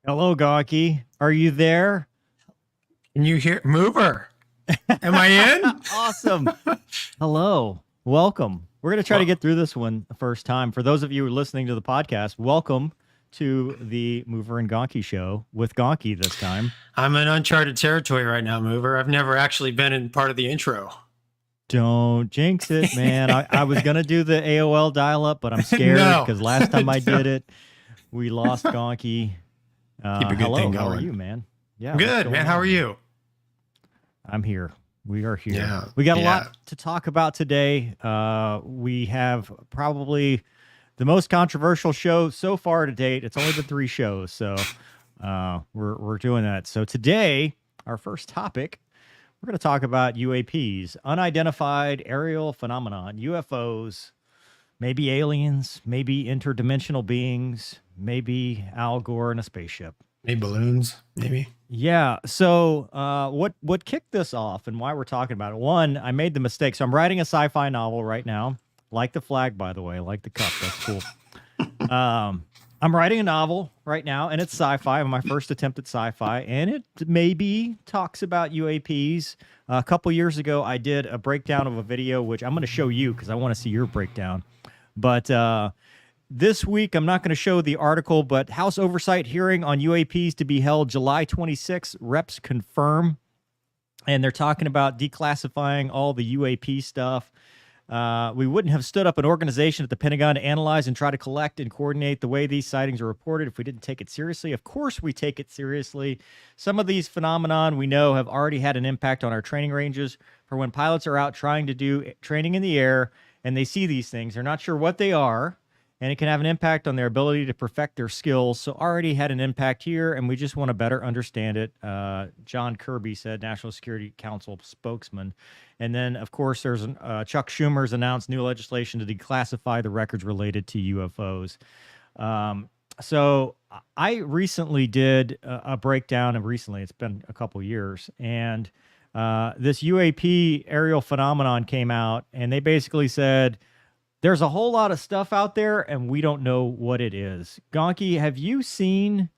Hello, Gonky. Are you there? Can you hear mover? Am I in? Awesome. Hello. Welcome. We're going to try to get through this one the first time. For those of you who are listening to the podcast, welcome to the Mover and Gonky show with Gonky this time. I'm in uncharted territory right now, mover. I've never actually been in part of the intro. Don't jinx it, man. I was going to do the AOL dial-up, but I'm scared because last time I did it, we lost Gonky. Keep a good hello, thing how are going. you, man? Yeah, Good, man. How are you? I'm here. We are here. Yeah, we got a lot to talk about today. We have probably the most controversial show so far to date. It's only been 3 shows, so we're doing that. So today, our first topic, we're going to talk about UAPs, unidentified aerial phenomenon, UFOs, maybe aliens, maybe interdimensional beings, maybe Al Gore in a spaceship. Maybe balloons, maybe. Yeah. So what kicked this off and why we're talking about it? One, I made the mistake. So I'm writing a sci-fi novel right now. Like the flag, by the way. Like the cup. That's cool. I'm writing a novel right now, and it's sci-fi. My first attempt at sci-fi, and it maybe talks about UAPs. A couple years ago, I did a breakdown of a video, which I'm going to show you because I want to see your breakdown. But this week, I'm not going to show the article, but House Oversight hearing on UAPs to be held July 26. Reps confirm, and they're talking about declassifying all the UAP stuff. We wouldn't have stood up an organization at the Pentagon to analyze and try to collect and coordinate the way these sightings are reported if we didn't take it seriously. Of course, we take it seriously. Some of these phenomenon we know have already had an impact on our training ranges for when pilots are out trying to do training in the air and they see these things. They're not sure what they are, and it can have an impact on their ability to perfect their skills. So already had an impact here, and we just want to better understand it. John Kirby said, National Security Council spokesman. And then, of course, there's Chuck Schumer's announced new legislation to declassify the records related to UFOs. So I recently did a breakdown, and recently, it's been a couple years, and this UAP aerial phenomenon came out, and they basically said, there's a whole lot of stuff out there, and we don't know what it is. Gonky, have you seen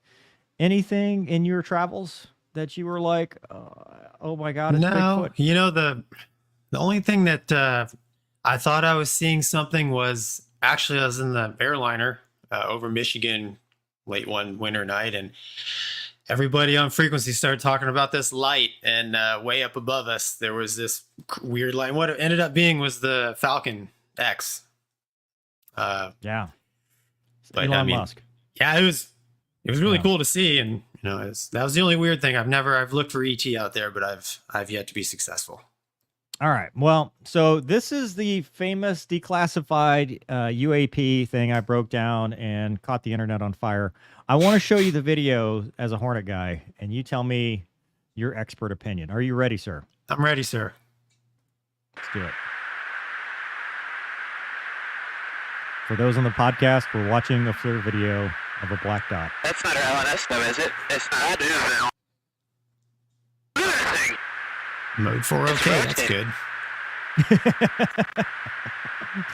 anything in your travels that you were like, oh my God, it's Bigfoot? You know, the only thing that I thought I was seeing something was actually I was in the airliner over Michigan late one winter night, and everybody on frequency started talking about this light, and way up above us, there was this weird light. What it ended up being was the Falcon X. Yeah, but Elon Musk. Yeah, it was really cool to see, and you know, that was the only weird thing. I've looked for ET out there, but I've yet to be successful. All right, well, so this is the famous declassified UAP thing I broke down and caught the internet on fire. I want to show you the video as a Hornet guy, and you tell me your expert opinion. Are you ready, sir? I'm ready, sir. Let's do it. For those on the podcast, we're watching a FLIR video of a black dot. That's not our LNS though, is it? It's not. That is an Mode 4 okay, that's good.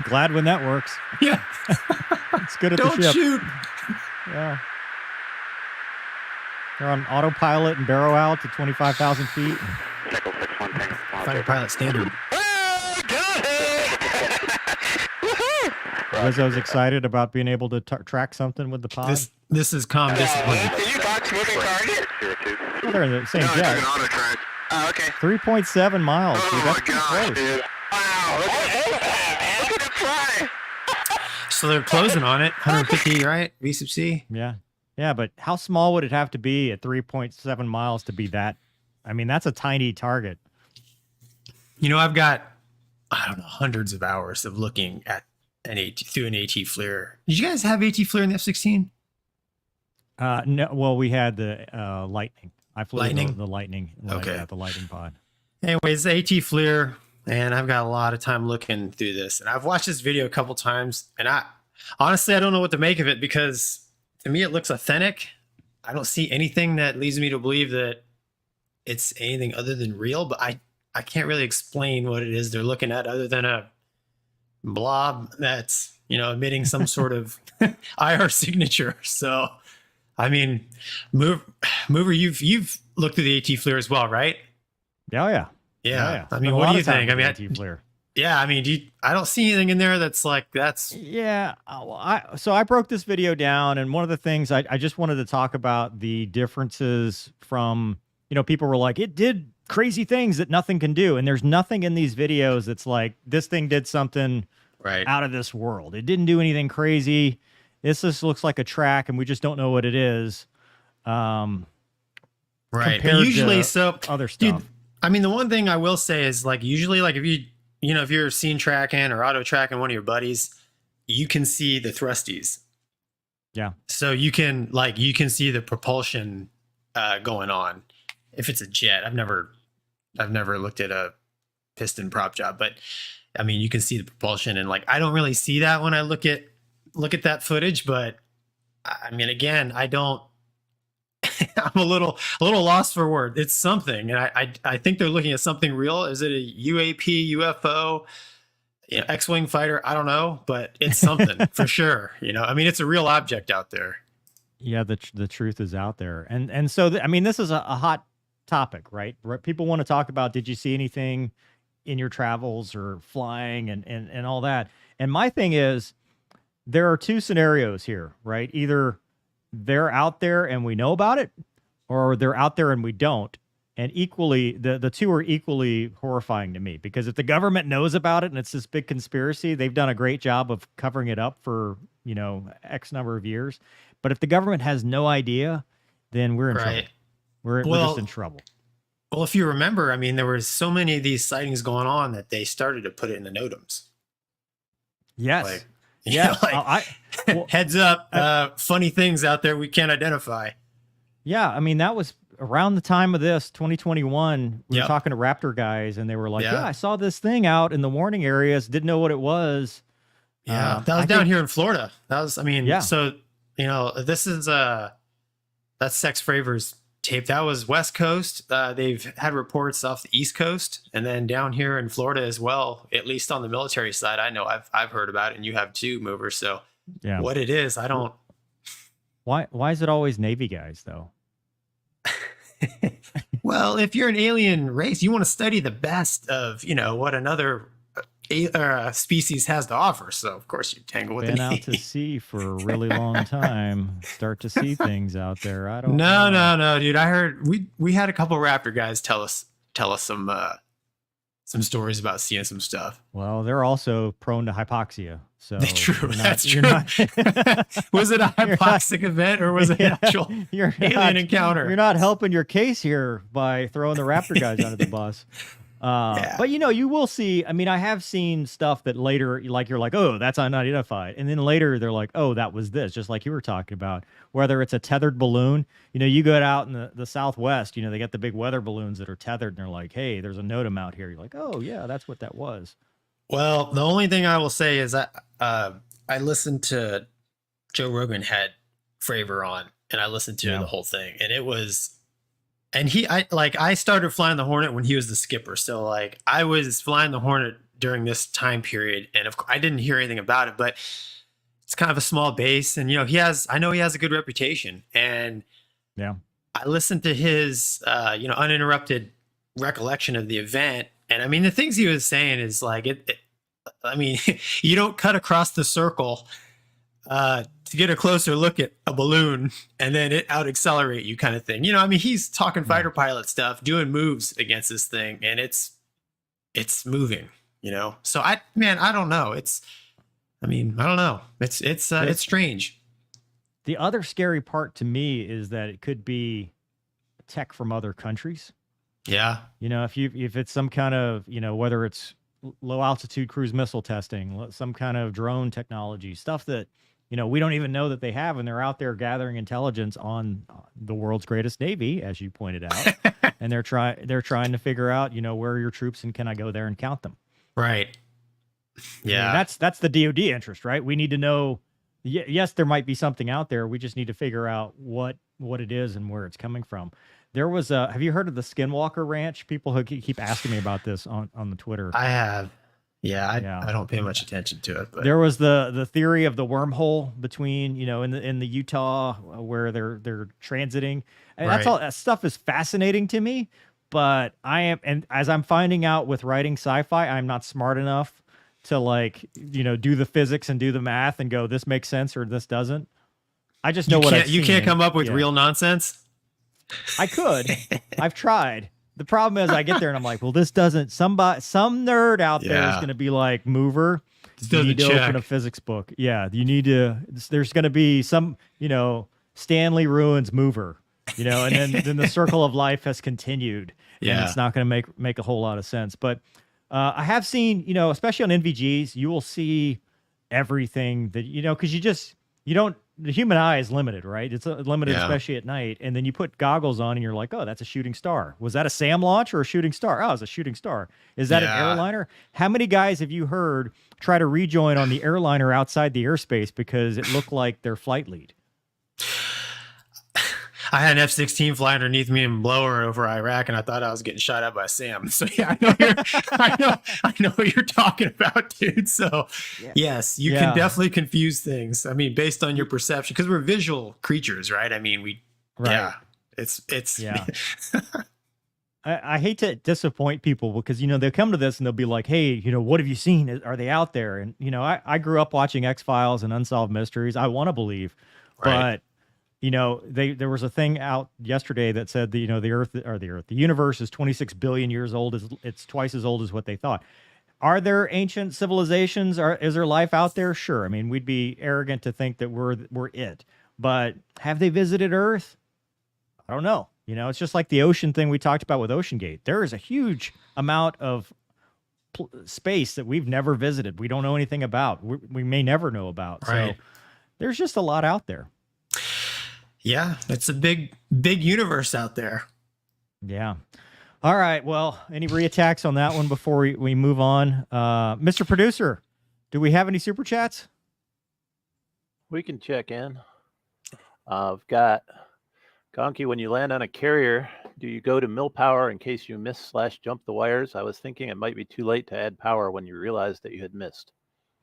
Glad when that works. Yeah. It's good at Don't the ship. shoot. Yeah. They're on autopilot and barrel out to 25,000 feet. Fighter pilot standard. Rizzo's excited about being able to track something with the pod. This is calm discipline. Can you box moving target? Well, they're in the same jet. Oh, okay. 3.7 miles. Dude, that's pretty close. Dude. Wow. Look at it fly. So they're closing on it. 150, right? V sub C. Yeah. Yeah, but how small would it have to be at 3.7 miles to be that? I mean, that's a tiny target. You know, I've got, I don't know, hundreds of hours of looking at through an AT FLIR. Did you guys have AT FLIR in the F-16? No, well, we had the Lightning. I flew Lightning? the Lightning. Okay. The Lightning pod. Anyways, AT FLIR, and I've got a lot of time looking through this. And I've watched this video a couple times, and honestly, I don't know what to make of it because to me, it looks authentic. I don't see anything that leads me to believe that it's anything other than real, but I can't really explain what it is they're looking at other than a blob that's, you know, emitting some sort of IR signature. So I mean, mover, you've looked through the AT FLIR as well, right? Yeah, yeah. Yeah. I Spent mean, a what lot do you of time think? I with mean, the AT FLIR. yeah, I mean, I don't see anything in there that's like that's. Yeah, so I broke this video down, and one of the things I just wanted to talk about the differences from, people were like, it did crazy things that nothing can do, and there's nothing in these videos that's like, this thing did something Right. out of this world. It didn't do anything crazy. This just looks like a track, and we just don't know what it is. Right. Compared But usually, to other dude, stuff. I mean, the one thing I will say is like usually, like if you're scene tracking or auto tracking one of your buddies, you can see the thrusties. Yeah. So you can see the propulsion going on. If it's a jet, I've never looked at a piston prop job, but I mean, you can see the propulsion, and like I don't really see that when I look at that footage. But I mean, again, I don't. I'm a little lost for word. It's something, and I think they're looking at something real. Is it a UAP, UFO, X-wing fighter? I don't know, but it's something for sure. I mean, it's a real object out there. Yeah, the truth is out there, and so I mean, this is a hot topic, right? People want to talk about. Did you see anything in your travels or flying and all that? And my thing is, there are two scenarios here, right? Either they're out there and we know about it, or they're out there and we don't. And equally, the two are equally horrifying to me, because if the government knows about it and it's this big conspiracy, they've done a great job of covering it up for, X number of years. But if the government has no idea, then we're in trouble. We're just in trouble. Well, if you remember, I mean, there were so many of these sightings going on that they started to put it in the NOTAMs. Yes. Heads up, funny things out there we can't identify. Yeah, I mean, that was around the time of this, 2021. We were talking to Raptor guys, and they were like, yeah, I saw this thing out in the warning areas, didn't know what it was. Yeah, that was down here in Florida. That was, I mean, so, this is, that's Sex Fravor's tape. That was West Coast. They've had reports off the East Coast, and then down here in Florida as well, at least on the military side. I know I've heard about it, and you have too, Mover. So what it is, I don't. Why is it always Navy guys though? Well, if you're an alien race, you want to study the best of, what another species has to offer. So of course you tangle with been out to sea for a really long time. Start to see things out there. I don't. No, dude. I heard we had a couple Raptor guys tell us some stories about seeing some stuff. Well, they're also prone to hypoxia. So true. That's true. Was it a hypoxic event, or was it an actual alien encounter? You're not helping your case here by throwing the Raptor guys under the bus. But you will see. I mean, I have seen stuff that later, like you're like, oh, that's unidentified, and then later they're like, oh, that was this, just like you were talking about. Whether it's a tethered balloon, you go out in the Southwest, they got the big weather balloons that are tethered, and they're like, hey, there's a NOTAM out here. You're like, oh yeah, that's what that was. Well, the only thing I will say is that I listened to Joe Rogan had Fravor on, and I listened to the whole thing, and it was. And I started flying the Hornet when he was the skipper. So like I was flying the Hornet during this time period, and I didn't hear anything about it, but it's kind of a small base, and I know he has a good reputation, and I listened to his uninterrupted recollection of the event, and I mean the things he was saying is like I mean you don't cut across the circle to get a closer look at a balloon and then it out accelerate you kind of thing. I mean, he's talking fighter pilot stuff, doing moves against this thing, and it's moving, So I don't know. I don't know. It's strange. The other scary part to me is that it could be tech from other countries. Yeah. If it's some kind of, whether it's low altitude cruise missile testing, some kind of drone technology, stuff that, we don't even know that they have, and they're out there gathering intelligence on the world's greatest Navy, as you pointed out, and they're trying to figure out, where are your troops and can I go there and count them? Right. Yeah. I mean, that's the DoD interest, right? We need to know. Yes, there might be something out there. We just need to figure out what it is and where it's coming from. There was have you heard of the Skinwalker Ranch? People who keep asking me about this on the Twitter. I have. Yeah, Yeah. I don't pay much attention to it. But There was the theory of the wormhole between, in the Utah where they're transiting. And that's Right. all that stuff is fascinating to me, but and as I'm finding out with writing sci-fi, I'm not smart enough to do the physics and do the math and go, this makes sense or this doesn't. I just know you can't come up with real nonsense. I could. I've tried. The problem is I get there and I'm like, well, this doesn't, some nerd out there is going to be like, Mover, you need to open a physics book. Yeah. There's going to be some, Stanley ruins Mover, and then the circle of life has continued. Yeah. And it's not going to make a whole lot of sense. But I have seen, especially on NVGs, you will see everything that, because the human eye is limited, right? It's limited, especially at night. And then you put goggles on and you're like, oh, that's a shooting star. Was that a SAM launch or a shooting star? Oh, it's a shooting star. Is that an airliner? How many guys have you heard try to rejoin on the airliner outside the airspace because it looked like their flight lead? I had an F-16 fly underneath me and blower over Iraq, and I thought I was getting shot at by Sam. So yeah, I know what you're talking about, dude. So yes, you can definitely confuse things. I mean, based on your perception, because we're visual creatures, right? I mean, it's I hate to disappoint people because, they'll come to this and they'll be like, hey, what have you seen? Are they out there? And, I grew up watching X-Files and Unsolved Mysteries. I want to believe, but there was a thing out yesterday that said the universe is 26 billion years old. It's twice as old as what they thought. Are there ancient civilizations? Is there life out there? Sure. I mean, we'd be arrogant to think that we're it, but have they visited Earth? I don't know. It's just like the ocean thing we talked about with Ocean Gate. There is a huge amount of space that we've never visited. We don't know anything about. We may never know about. Right. So there's just a lot out there. Yeah, it's a big universe out there. Yeah. All right. Well, any reattacks on that one before we move on? Mr. Producer, do we have any super chats? We can check in. I've got Gonky, when you land on a carrier, do you go to mill power in case you miss/jump the wires? I was thinking it might be too late to add power when you realized that you had missed.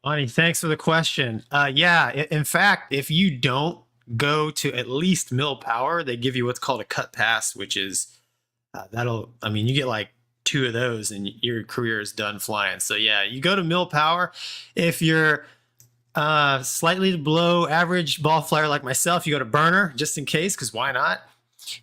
Bonnie, thanks for the question. In fact, if you don't go to at least mill power, they give you what's called a cut pass, which is you get like 2 of those and your career is done flying. So yeah, you go to mill power. If you're slightly below average ball flyer like myself, you go to burner just in case, because why not?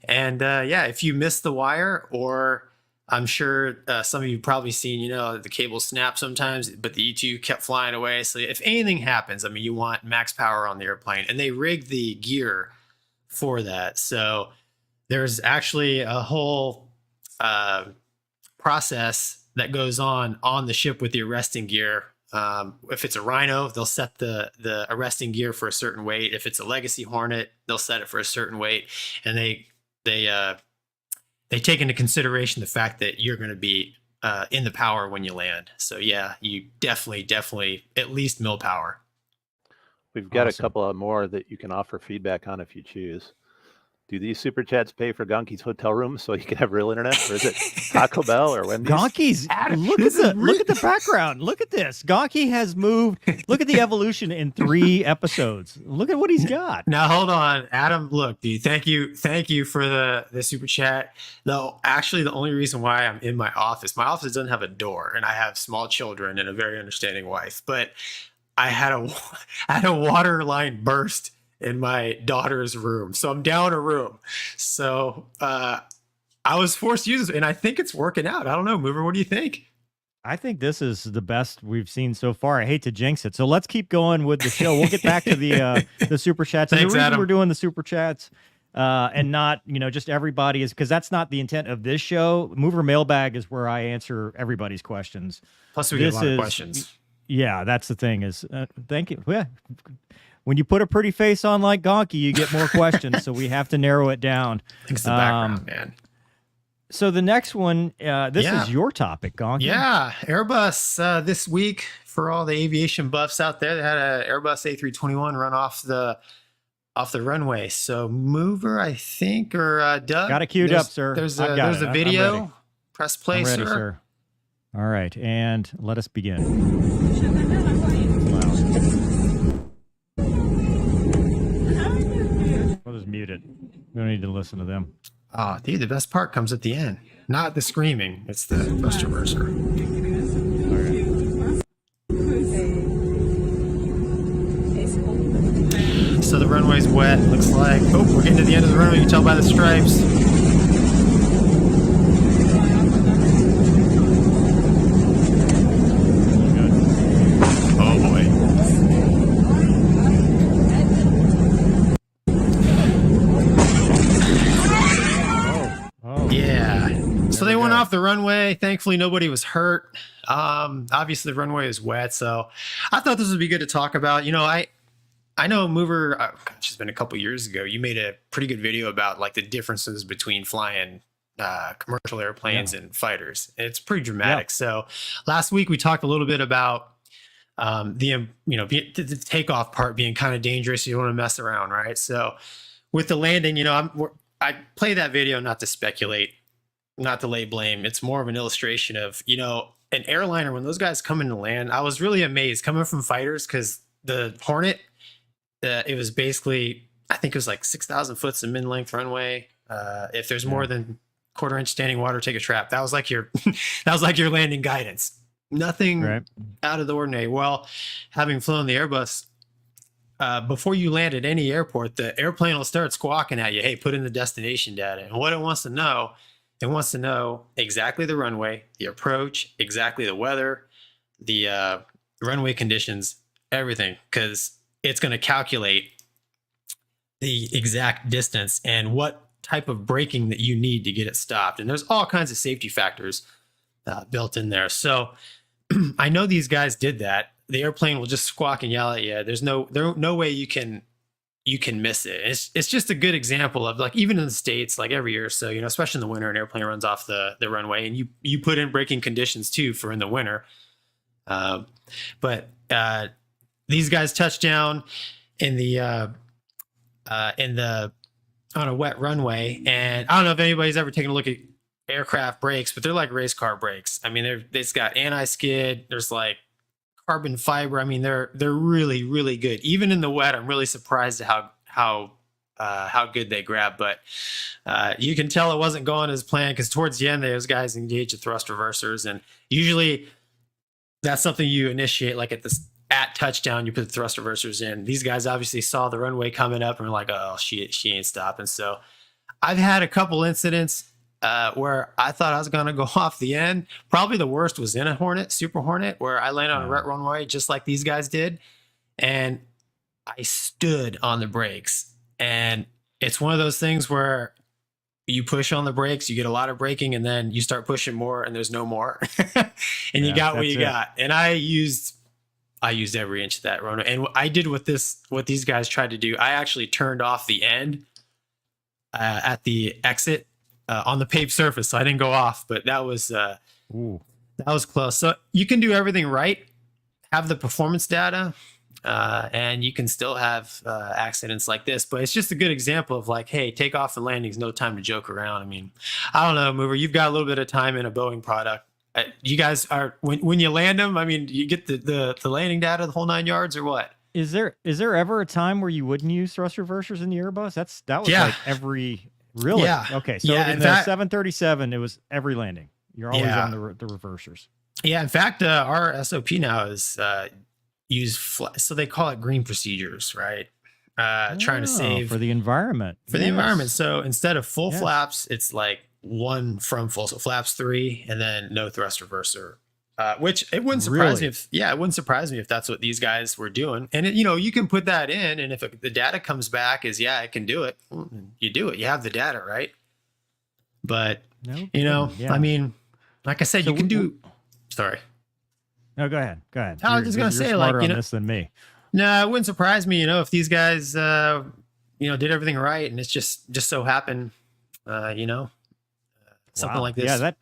And if you miss the wire, or I'm sure some of you probably seen, the cable snap sometimes, but the E2 kept flying away. So if anything happens, you want max power on the airplane, and they rig the gear for that. So there's actually a whole process that goes on the ship with the arresting gear. If it's a Rhino, they'll set the arresting gear for a certain weight. If it's a Legacy Hornet, they'll set it for a certain weight, and they take into consideration the fact that you're going to be in the power when you land. So yeah, you definitely at least mill power. We've got a couple of more that you can offer feedback on if you choose. Do these super chats pay for Gonky's hotel room so you can have real internet, or is it Taco Bell or Wendy's? Gonky's, look at the background. Look at this. Gonky has moved. Look at the evolution in 3 episodes. Look at what he's got. Now hold on, Adam. Look, dude. Thank you for the super chat. Though actually, the only reason why I'm in my office doesn't have a door, and I have small children and a very understanding wife. But I had a water line burst in my daughter's room, so I'm down a room. So I was forced to use this, and I think it's working out. I don't know, Mover, what do you think? I think this is the best we've seen so far. I hate to jinx it, so let's keep going with the show. We'll get back to the super chats. Thanks, and the reason Adam. We're doing the super chats and not just everybody is because that's not the intent of this show. Mover Mailbag is where I answer everybody's questions. Plus, we get a lot of questions. Yeah, that's the thing. Is thank you. Yeah. When you put a pretty face on like Gonky, you get more questions, so we have to narrow it down. Thanks to the background, man. So the next one, this is your topic, Gonky. Yeah, Airbus this week, for all the aviation buffs out there, they had an Airbus A321 run off the runway. So Mover, I think, or Doug. Got it queued up, sir. There's a video. Press play, I'm ready, sir. All right, and let us begin. Wow. We'll just mute it. We don't need to listen to them. Oh, dude, the best part comes at the end. Not the screaming. It's the thrust reverser. So the runway's wet. Looks like. Oh, we're getting to the end of the runway. You can tell by the stripes. Oh boy. Yeah. So they went off the runway. Thankfully, nobody was hurt. Obviously, the runway is wet. So I thought this would be good to talk about. You know, I know Mover, gosh, it's been a couple years ago. You made a pretty good video about like the differences between flying commercial airplanes and fighters. It's pretty dramatic. So last week we talked a little bit about the takeoff part being kind of dangerous. You don't want to mess around, right? So with the landing, you know, I play that video not to speculate, not to lay blame. It's more of an illustration of, you know, an airliner, when those guys come in to land, I was really amazed coming from fighters because the Hornet, it was basically, I think it was like 6,000 foot of mid-length runway. If there's more than quarter-inch standing water, take a trap. That was like your landing guidance. Nothing out of the ordinary. Well, having flown the Airbus, before you land at any airport, the airplane will start squawking at you. Hey, put in the destination data. And what it wants to know exactly the runway, the approach, exactly the weather, the runway conditions, everything, because it's going to calculate the exact distance and what type of braking that you need to get it stopped. And there's all kinds of safety factors built in there. So I know these guys did that. The airplane will just squawk and yell at you. There's no way you can miss it. It's just a good example of, like, even in the States, like every year or so, you know, especially in the winter, an airplane runs off the runway and you put in braking conditions too for in the winter. But these guys touched down on a wet runway, and I don't know if anybody's ever taken a look at aircraft brakes, but they're like race car brakes. I mean, it's got anti-skid. There's like carbon fiber. I mean, they're really, really good. Even in the wet, I'm really surprised at how good they grab. But you can tell it wasn't going as planned, because towards the end, those guys engage the thrust reversers, and usually that's something you initiate like at touchdown. You put the thrust reversers in. These guys obviously saw the runway coming up and were like, "Oh, she ain't stopping." So I've had a couple incidents where I thought I was going to go off the end. Probably the worst was in a Hornet, Super Hornet, where I landed on a wet runway just like these guys did, and I stood on the brakes. And it's one of those things where you push on the brakes, you get a lot of braking, and then you start pushing more, and there's no more, and you got what you got. And I used every inch of that runway, and I did what these guys tried to do. I actually turned off the end at the exit on the paved surface, so I didn't go off. But that was close. So you can do everything right, have the performance data, and you can still have accidents like this. But it's just a good example of, like, hey, takeoff and landing is no time to joke around. I mean, I don't know, Mover, you've got a little bit of time in a Boeing product. You guys are, when you land them, I mean, you get the landing data, the whole 9 yards, or what? Is there ever a time where you wouldn't use thrust reversers in the Airbus? That was like every, really? Yeah. Okay, so in the 737, it was every landing. You're always on the reversers. Yeah, in fact, our SOP now is use so they call it green procedures, right? Trying to save for the environment. The environment. So instead of full flaps, it's like one from full, so flaps 3 and then no thrust reverser, which it wouldn't surprise me it wouldn't surprise me if that's what these guys were doing. And you can put that in, and if the data comes back as it can do it, you do it. You have the data, right? But I mean, like I said, so you can do. Sorry. No, go ahead. I was just gonna say, like, on this than me. No, it wouldn't surprise me, if these guys, did everything right, and it's just so happened, something like this. Yeah,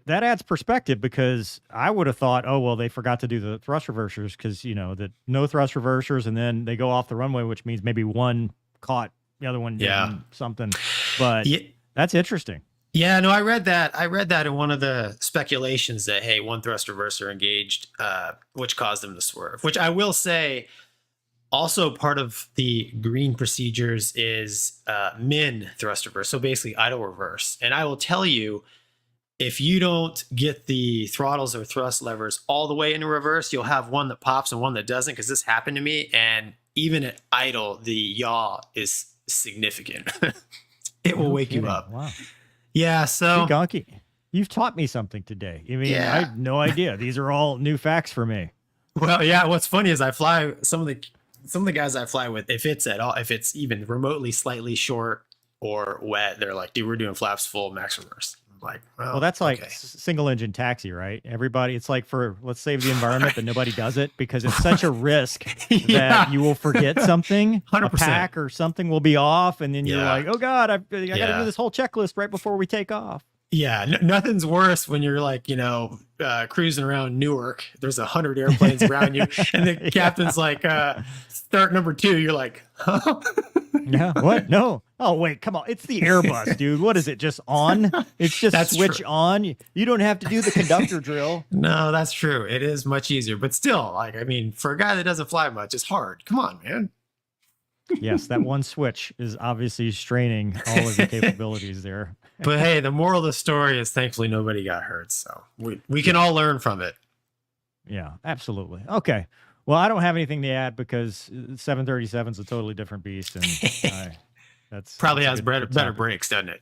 that adds perspective, because I would have thought, oh, well, they forgot to do the thrust reversers, because, the no thrust reversers, and then they go off the runway, which means maybe one caught, the other one didn't, something. But that's interesting. Yeah, no, I read that. I read that in one of the speculations that, hey, one thrust reverser engaged, which caused them to swerve. Which I will say, also part of the green procedures is min thrust reverse. So basically idle reverse. And I will tell you, if you don't get the throttles or thrust levers all the way into reverse, you'll have one that pops and one that doesn't, because this happened to me. And even at idle, the yaw is significant. It will wake you up. Wow. Yeah, so Hey, Gonky, you've taught me something today. I mean, Yeah. I had no idea. These are all new facts for me. well, yeah. What's funny is I fly some of the guys I fly with. If it's even remotely slightly short or wet, they're like, "Dude, we're doing flaps full, max reverse." I'm like, Well, that's like okay. single engine taxi, right? Everybody, it's like for let's save the environment, but nobody does it because it's such a risk Yeah. that you will forget something. 100%. A pack or something will be off, and then you're Yeah. like, "Oh God, I got to Yeah. do this whole checklist right before we take off." Yeah, nothing's worse when you're like, cruising around Newark. There's 100 airplanes around you, and the Yeah. captain's like, start number 2. You're like, huh? Yeah. What? No. Oh wait, come on. It's the Airbus, dude. What is it? Just on? It's just That's switch true. on. You don't have to do the conductor drill. No, that's true. It is much easier, but still, like, I mean, for a guy that doesn't fly much, it's hard. Come on, man. Yes, that one switch is obviously straining all of your capabilities there. But hey, the moral of the story is thankfully nobody got hurt, so we can all learn from it. Yeah, absolutely. Okay. Well, I don't have anything to add because 737 is a totally different beast, and that's Probably that's has a good better topic. brakes, doesn't it?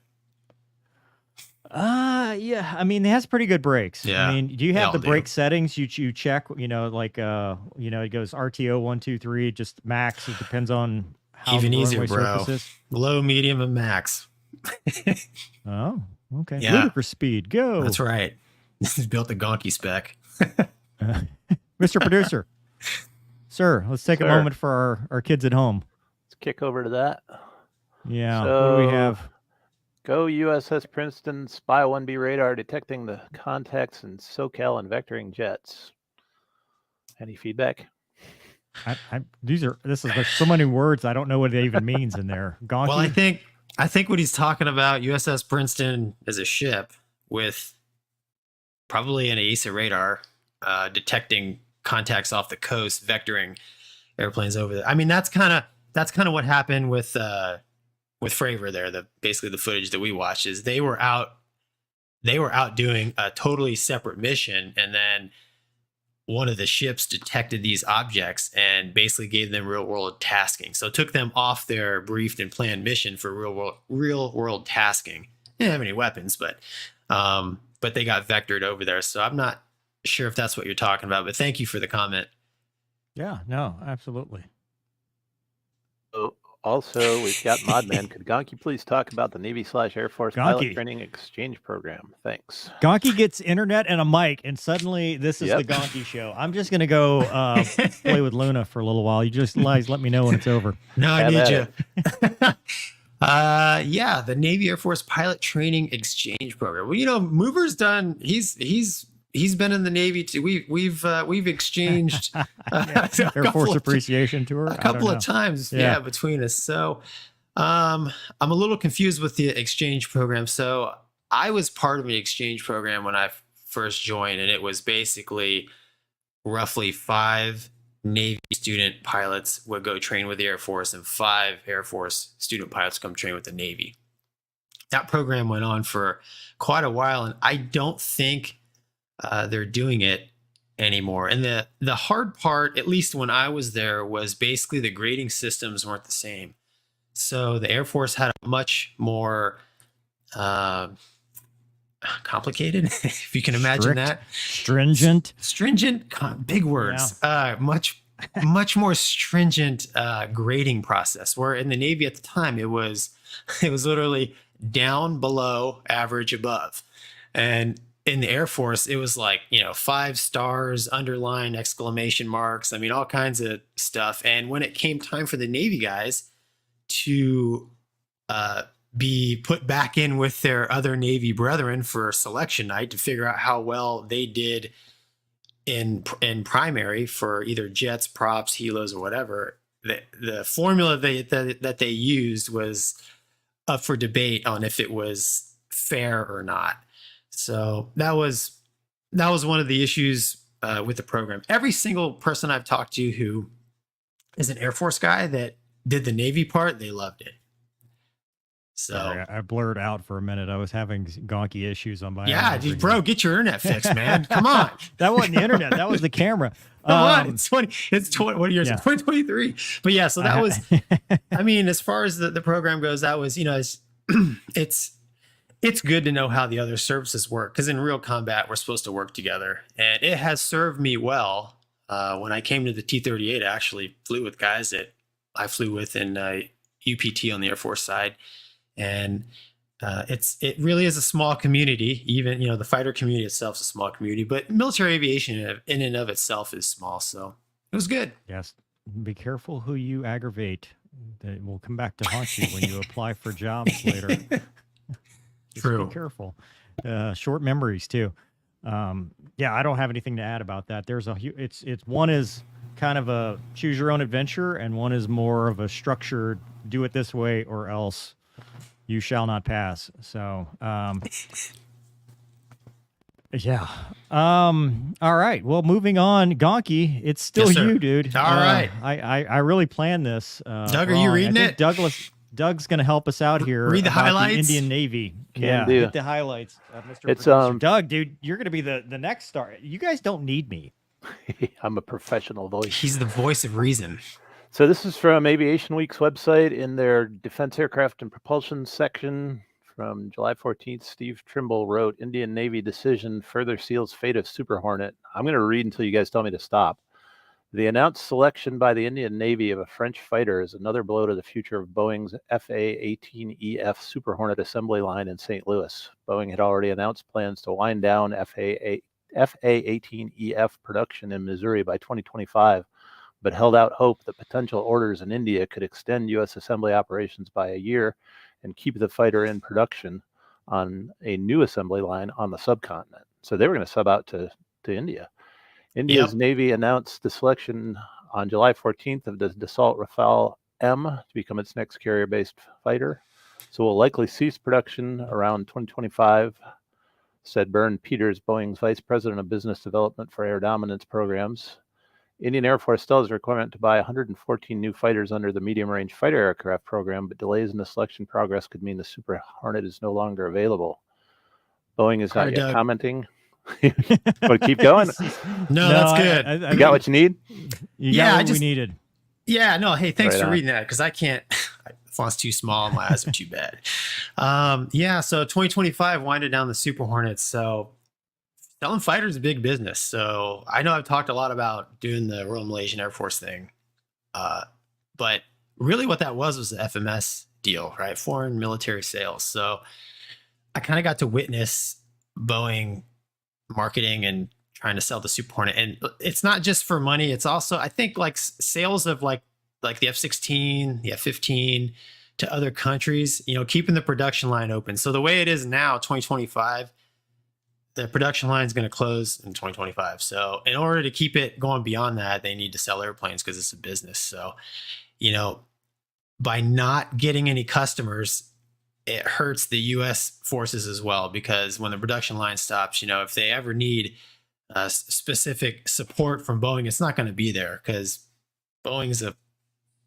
Yeah. I mean, it has pretty good brakes. Yeah, I mean, do you they have all the do. brake settings? You check. Like it goes RTO 1, 2, 3, just max. It depends on how Even the easier, runway bro. surface is. Low, medium, and max. Oh, okay. Yeah. Ludicrous speed. Go. That's right. This is built the Gonky spec. Mr. Producer. Sir, let's take a Sir. moment for our kids at home. Let's kick over to that. Yeah. What do we So- have? Go USS Princeton, Spy 1B radar detecting the contacts in SoCal and vectoring jets. Any feedback? There's so many words. I don't know what it even means in there. Gonky. Well, I think what he's talking about, USS Princeton is a ship with probably an AESA radar detecting contacts off the coast, vectoring airplanes over there. I mean, that's kind of what happened with Fravor there. Basically the footage that we watched is they were out doing a totally separate mission, and then one of the ships detected these objects and basically gave them real world tasking. So it took them off their briefed and planned mission for real world tasking. They didn't have any weapons, but they got vectored over there. So I'm not sure if that's what you're talking about, but thank you for the comment. Yeah, no, absolutely. Oh, also, we've got Modman. Could Gonky please talk about the Navy/Air Force Gonky. pilot training exchange program? Thanks. Gonky gets internet and a mic, and suddenly this is Yep. the Gonky show. I'm just gonna go play with Luna for a little while. You just guys let me know when it's over. No, I Have need at you. Yeah, the Navy Air Force pilot training exchange program. Well, Mover's done. He's been in the Navy too. We've exchanged Air Force Appreciation Tour. a couple of times, Yeah. between us. So, I'm a little confused with the exchange program. So, I was part of an exchange program when I first joined, and it was basically roughly 5 Navy student pilots would go train with the Air Force, and 5 Air Force student pilots come train with the Navy. That program went on for quite a while, and I don't think they're doing it anymore. And the hard part, at least when I was there, was basically the grading systems weren't the same. So the Air Force had a much more complicated, if you can imagine Strict. that. Stringent. Big words. Much more stringent grading process. Where in the Navy at the time, it was literally down, below, average, above. And in the Air Force, it was like, 5 stars, underline, exclamation marks. I mean, all kinds of stuff. And when it came time for the Navy guys to be put back in with their other Navy brethren for selection night to figure out how well they did in primary for either jets, props, helos, or whatever, the formula that they used was up for debate on if it was fair or not. So that was one of the issues with the program. Every single person I've talked to who is an Air Force guy that did the Navy part, they loved it. So Sorry, I blurred out for a minute. I was having Gonky issues on my yeah, end. dude, bro, get your internet fixed, man. Come on. That wasn't the internet. That was the camera. Come on. It's 20, what year is it? 2023. But yeah, so that was, I mean, as far as the program goes, that was, you know, it's good to know how the other services work, because in real combat, we're supposed to work together. And it has served me well. When I came to the T-38, I actually flew with guys that I flew with in UPT on the Air Force side. And it really is a small community. Even, you know, the fighter community itself is a small community, but military aviation in and of itself is small. So it was good. Yes. Be careful who you aggravate. That will come back to haunt you when you apply for jobs later. True. Be careful. Short memories too. Yeah, I don't have anything to add about that. There's it's one is kind of a choose your own adventure, and one is more of a structured do it this way or else you shall not pass. So, yeah. All right. Well, moving on, Gonky, it's still Yes, sir. you, dude. All right. I really planned this. Doug, are you reading it? Doug's going to help us out here. Read the about highlights? The Indian Navy. Can do. Get the highlights, Mr. It's, Producer. Doug, dude, you're going to be the next star. You guys don't need me. I'm a professional voice. He's the voice of reason. So this is from Aviation Week's website in their Defense Aircraft and Propulsion section from July 14th. Steve Trimble wrote, Indian Navy decision further seals fate of Super Hornet. I'm going to read until you guys tell me to stop. The announced selection by the Indian Navy of a French fighter is another blow to the future of Boeing's FA-18EF Super Hornet assembly line in St. Louis. Boeing had already announced plans to wind down FA-18EF production in Missouri by 2025. But held out hope that potential orders in India could extend U.S. assembly operations by a year and keep the fighter in production on a new assembly line on the subcontinent. So they were going to sub out to India. India's Navy announced the selection on July 14th of the Dassault Rafale M to become its next carrier-based fighter. So we'll likely cease production around 2025, said Bern Peters, Boeing's Vice President of Business Development for Air Dominance Programs. Indian Air Force still has a requirement to buy 114 new fighters under the medium-range fighter aircraft program, but delays in the selection progress could mean the Super Hornet is no longer available. Boeing is not yet commenting. But keep going. No, that's good. You got what you need? You got what we needed. Yeah, no, hey, thanks for reading that, because I can't. Font's too small, my eyes are too bad. Yeah, so 2025 winded down the Super Hornets. So selling fighters is a big business. So I know I've talked a lot about doing the Royal Malaysian Air Force thing. But really what that was the FMS deal, right? Foreign military sales. So I kind of got to witness Boeing marketing and trying to sell the Super Hornet. And it's not just for money. It's also, I think, like sales of like the F-16, the F-15 to other countries, you know, keeping the production line open. So the way it is now, 2025, the production line is going to close in 2025. So in order to keep it going beyond that, they need to sell airplanes because it's a business. So, you know, by not getting any customers, it hurts the U.S. forces as well, because when the production line stops, you know, if they ever need specific support from Boeing, it's not going to be there, because Boeing's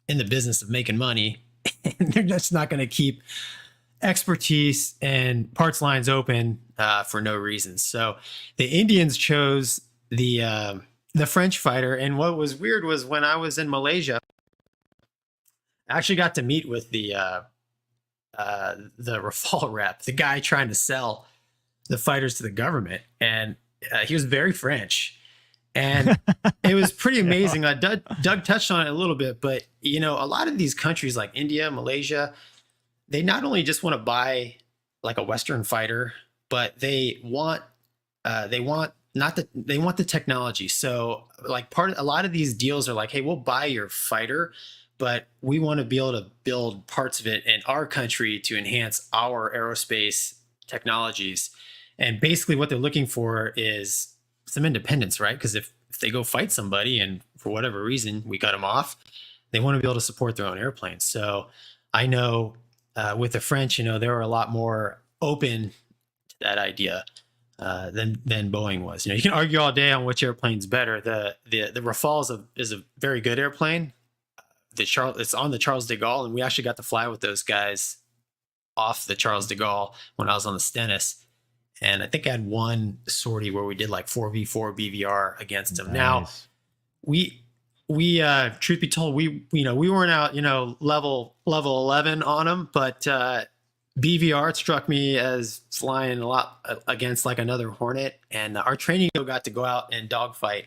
in the business of making money, and they're just not going to keep expertise and parts lines open for no reason. So the Indians chose the French fighter. And what was weird was when I was in Malaysia, I actually got to meet with the Rafale rep, the guy trying to sell the fighters to the government. And he was very French. And it was pretty amazing. Doug touched on it a little bit, but, you know, a lot of these countries like India, Malaysia, they not only just want to buy like a Western fighter, but they want the technology. So like a lot of these deals are like, hey, we'll buy your fighter, but we want to be able to build parts of it in our country to enhance our aerospace technologies. And basically what they're looking for is some independence, right? Because if they go fight somebody and for whatever reason we cut them off, they want to be able to support their own airplanes. So I know with the French, you know, they were a lot more open that idea than Boeing was. You know, you can argue all day on which airplane's better. The Rafale is a very good airplane. It's on the Charles de Gaulle, and we actually got to fly with those guys off the Charles de Gaulle when I was on the Stennis. And I think I had one sortie where we did like 4v4 BVR against them. Nice. Now, we truth be told, we weren't out, level 11 on them, but BVR struck me as flying a lot against like another Hornet, and our training got to go out and dogfight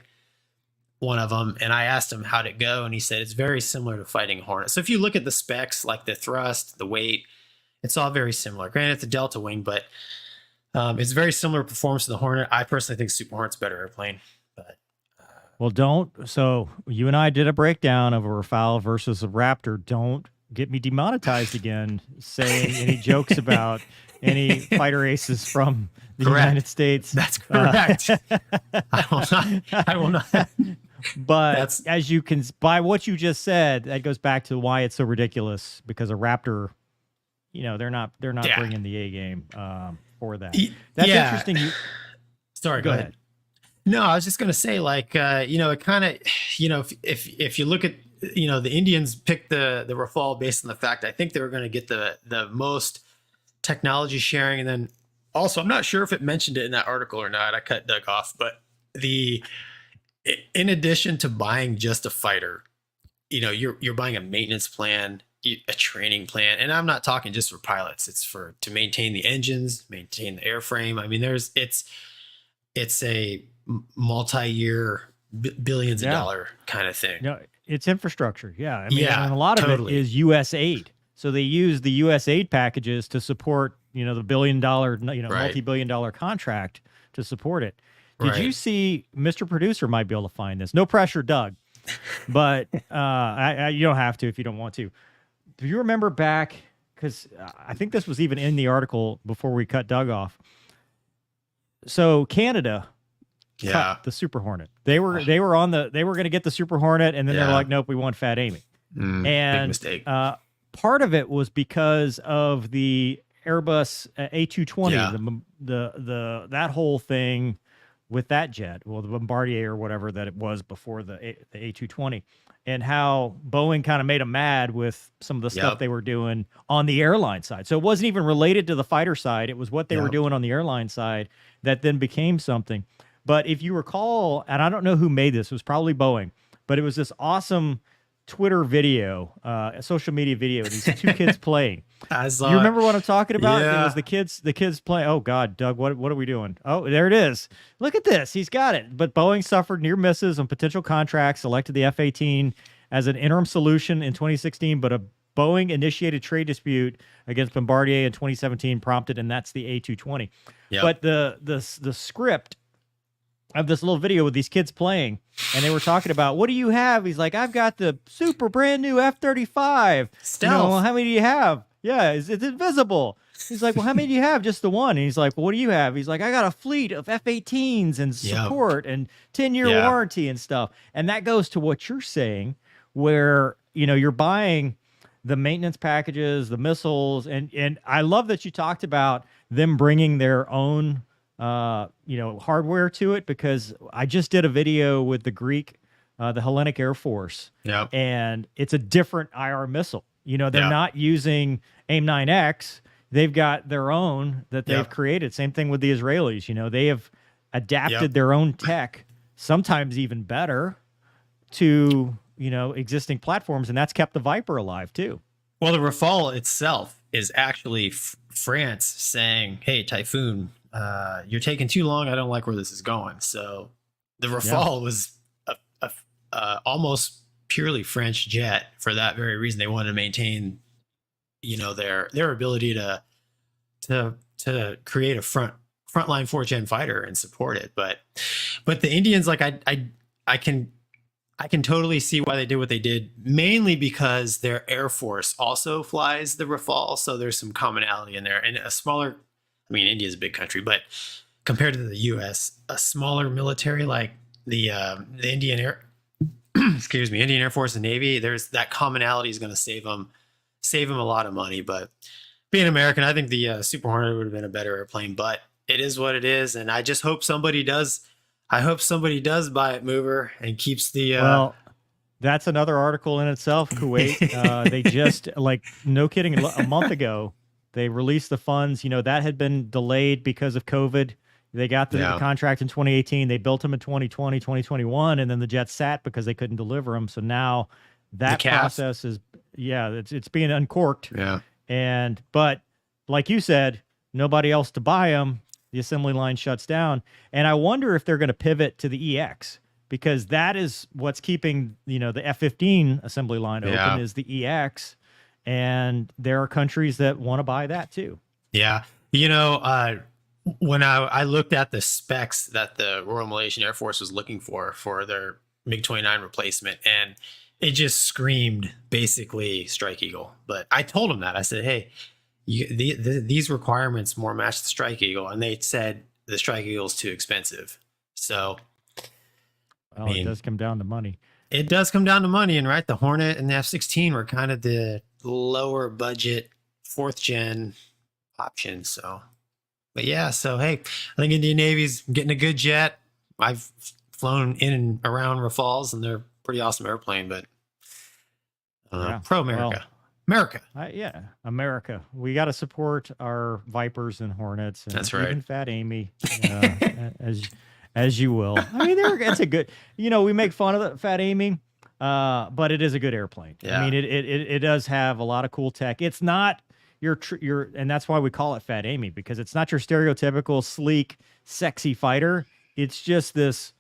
one of them. And I asked him how'd it go, and he said it's very similar to fighting Hornet. So if you look at the specs, like the thrust, the weight, it's all very similar. Granted, it's a delta wing, but it's very similar performance to the Hornet. I personally think Super Hornet's a better airplane, but. Well, so you and I did a breakdown of a Rafale versus a Raptor. Don't get me demonetized again saying any jokes about any fighter aces from the United States. That's correct. I will not. But as you can, by what you just said, that goes back to why it's so ridiculous, because a Raptor, they're not bringing the A game for that. That's interesting. Sorry, go ahead. No, I was just going to say, like, it kind of, if you look at, the Indians picked the Rafale based on the fact, I think they were going to get the most technology sharing. And then also, I'm not sure if it mentioned it in that article or not. I cut Doug off, but in addition to buying just a fighter, you're buying a maintenance plan, a training plan. And I'm not talking just for pilots. It's to maintain the engines, maintain the airframe. I mean, it's a multi-year billions of dollar kind of thing. No, it's infrastructure. Yeah. I mean, and a lot of it is US aid. So they use the US aid packages to support, the $1 billion, multi-billion dollar contract to support it. Did you see, Mr. Producer might be able to find this. No pressure, Doug. But you don't have to if you don't want to. Do you remember back, because I think this was even in the article before we cut Doug off. So Canada cut the Super Hornet. They were going to get the Super Hornet, and then they're like, nope, we want Fat Amy. And big mistake. Part of it was because of the Airbus A220, that whole thing with that jet, the Bombardier or whatever that it was before the A220, and how Boeing kind of made them mad with some of the stuff they were doing on the airline side. So it wasn't even related to the fighter side. It was what they were doing on the airline side that then became something. But if you recall, and I don't know who made this, it was probably Boeing, but it was this awesome Twitter video, a social media video, these two kids playing. You remember what I'm talking about? Yeah. It was the kids playing. Oh God, Doug, what are we doing? Oh, there it is. Look at this. He's got it. But Boeing suffered near misses on potential contracts, selected the F-18 as an interim solution in 2016, but a Boeing initiated trade dispute against Bombardier in 2017 prompted, and that's the A220. Yep. But the script of this little video with these kids playing, and they were talking about, what do you have? He's like, I've got the super brand new F-35. Stealth. How many do you have? Yeah, it's invisible. He's like, well, how many do you have? Just the one. And he's like, well, what do you have? He's like, I got a fleet of F-18s and support and 10-year warranty and stuff. And that goes to what you're saying, where, you're buying the maintenance packages, the missiles. And I love that you talked about them bringing their own hardware to it, because I just did a video with the Hellenic Air Force, and it's a different IR missile. They're not using AIM-9X. They've got their own that they've created. Same thing with the Israelis. They have adapted their own tech, sometimes even better, to, existing platforms, and that's kept the Viper alive too. Well, the Rafale itself is actually France saying, hey, Typhoon, you're taking too long. I don't like where this is going. So the Rafale was almost purely French jet for that very reason. They wanted to maintain, their ability to create a frontline 4th-gen fighter and support it. But the Indians, like I can totally see why they did what they did, mainly because their Air Force also flies the Rafale. So there's some commonality in there, and India is a big country, but compared to the U.S., a smaller military like the Indian Indian Air Force and Navy, there's that commonality is going to save them a lot of money. But being American, I think the Super Hornet would have been a better airplane. But it is what it is, and I just hope somebody does. I hope somebody does buy it, Mover, and keeps the. Well, that's another article in itself. Kuwait, they just like no kidding, a month ago they released the funds. You know that had been delayed because of COVID. They got the contract in 2018. They built them in 2020, 2021, and then the jets sat because they couldn't deliver them. So now that process is, it's being uncorked. Yeah. But like you said, nobody else to buy them. The assembly line shuts down. And I wonder if they're going to pivot to the EX, because that is what's keeping, the F-15 assembly line open is the EX. And there are countries that want to buy that too. Yeah. When I looked at the specs that the Royal Malaysian Air Force was looking for their MiG-29 replacement, and it just screamed basically Strike Eagle. But I told them that. I said, hey, these requirements more match the Strike Eagle. And they said the Strike Eagle is too expensive. So it does come down to money. It does come down to money. And the Hornet and the F-16 were kind of the lower budget 4th gen options. So. But yeah, so hey, I think Indian Navy's getting a good jet. I've flown in and around Rafales, and they're a pretty awesome airplane. But pro America, America. America. We got to support our Vipers and Hornets. And that's right. Even Fat Amy, as you will. I mean, it's a good. We make fun of the Fat Amy, but it is a good airplane. Yeah. I mean, it does have a lot of cool tech. It's not. And that's why we call it Fat Amy, because it's not your stereotypical sleek, sexy fighter. It's just this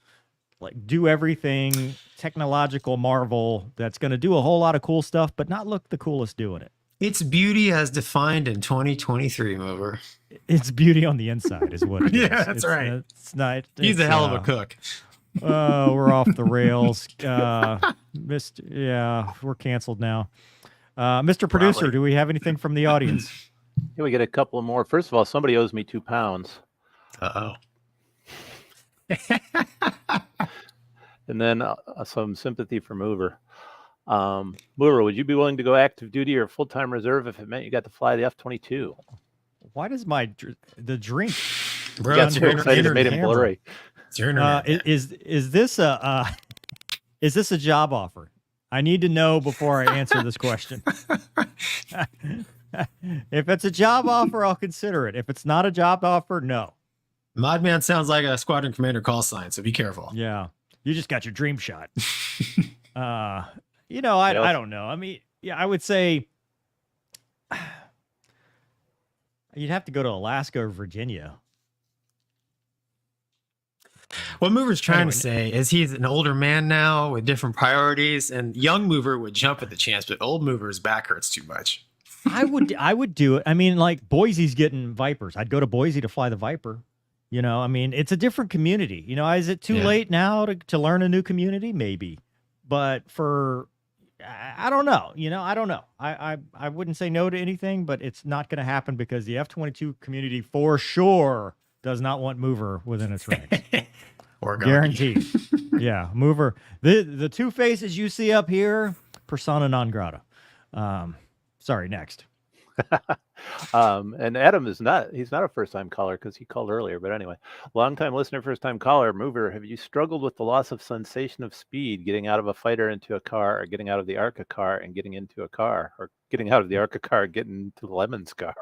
like do everything technological marvel that's going to do a whole lot of cool stuff, but not look the coolest doing it. It's beauty as defined in 2023, Mover. It's beauty on the inside is what it is. That's right. It's not. He's a hell of a cook. We're off the rails. We're canceled now. Mr. Producer, Probably. do we have anything from the audience? Yeah, we get a couple more. First of all, somebody owes me £2. Uh-oh. And then some sympathy for Mover. Mover, would you be willing to go active duty or full-time reserve if it meant you got to fly the F-22? Why does the drink? Bro, got too excited it made him blurry. It's your internet. Is this a job offer? I need to know before I answer this question. If it's a job offer, I'll consider it. If it's not a job offer, no. Modman sounds like a squadron commander call sign, so be careful. Yeah. You just got your dream shot. I don't know. I mean, I would say you'd have to go to Alaska or Virginia. What Mover's trying to say is he's an older man now with different priorities, and young Mover would jump at the chance, but old Mover's back hurts too much. I would do it. I mean, like Boise's getting Vipers. I'd go to Boise to fly the Viper. I mean, it's a different community. Is it too late now to learn a new community? Maybe. But I don't know. I don't know. I wouldn't say no to anything, but it's not going to happen because the F-22 community for sure does not want Mover within its ranks. Or guaranteed. Yeah, Mover. The two faces you see up here, persona non grata. Sorry, next. And Adam he's not a first-time caller because he called earlier. But anyway, long-time listener, first-time caller. Mover, have you struggled with the loss of sensation of speed getting out of a fighter into a car, or getting out of the ARCA car and getting into a car, or getting out of the ARCA car and getting to the Lemon's car?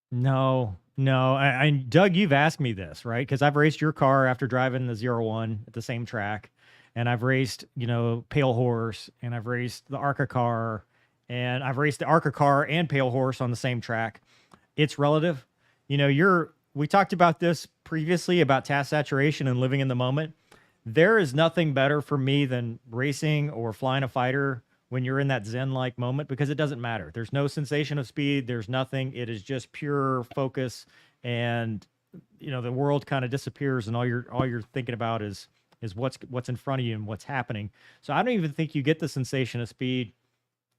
No. Doug, you've asked me this, right? Because I've raced your car after driving the 01 at the same track, and I've raced, Pale Horse, and I've raced the ARCA car, and I've raced the ARCA car and Pale Horse on the same track. It's relative. We talked about this previously about task saturation and living in the moment. There is nothing better for me than racing or flying a fighter when you're in that zen-like moment, because it doesn't matter. There's no sensation of speed. There's nothing. It is just pure focus, and the world kind of disappears, and all you're thinking about is what's in front of you and what's happening. So I don't even think you get the sensation of speed,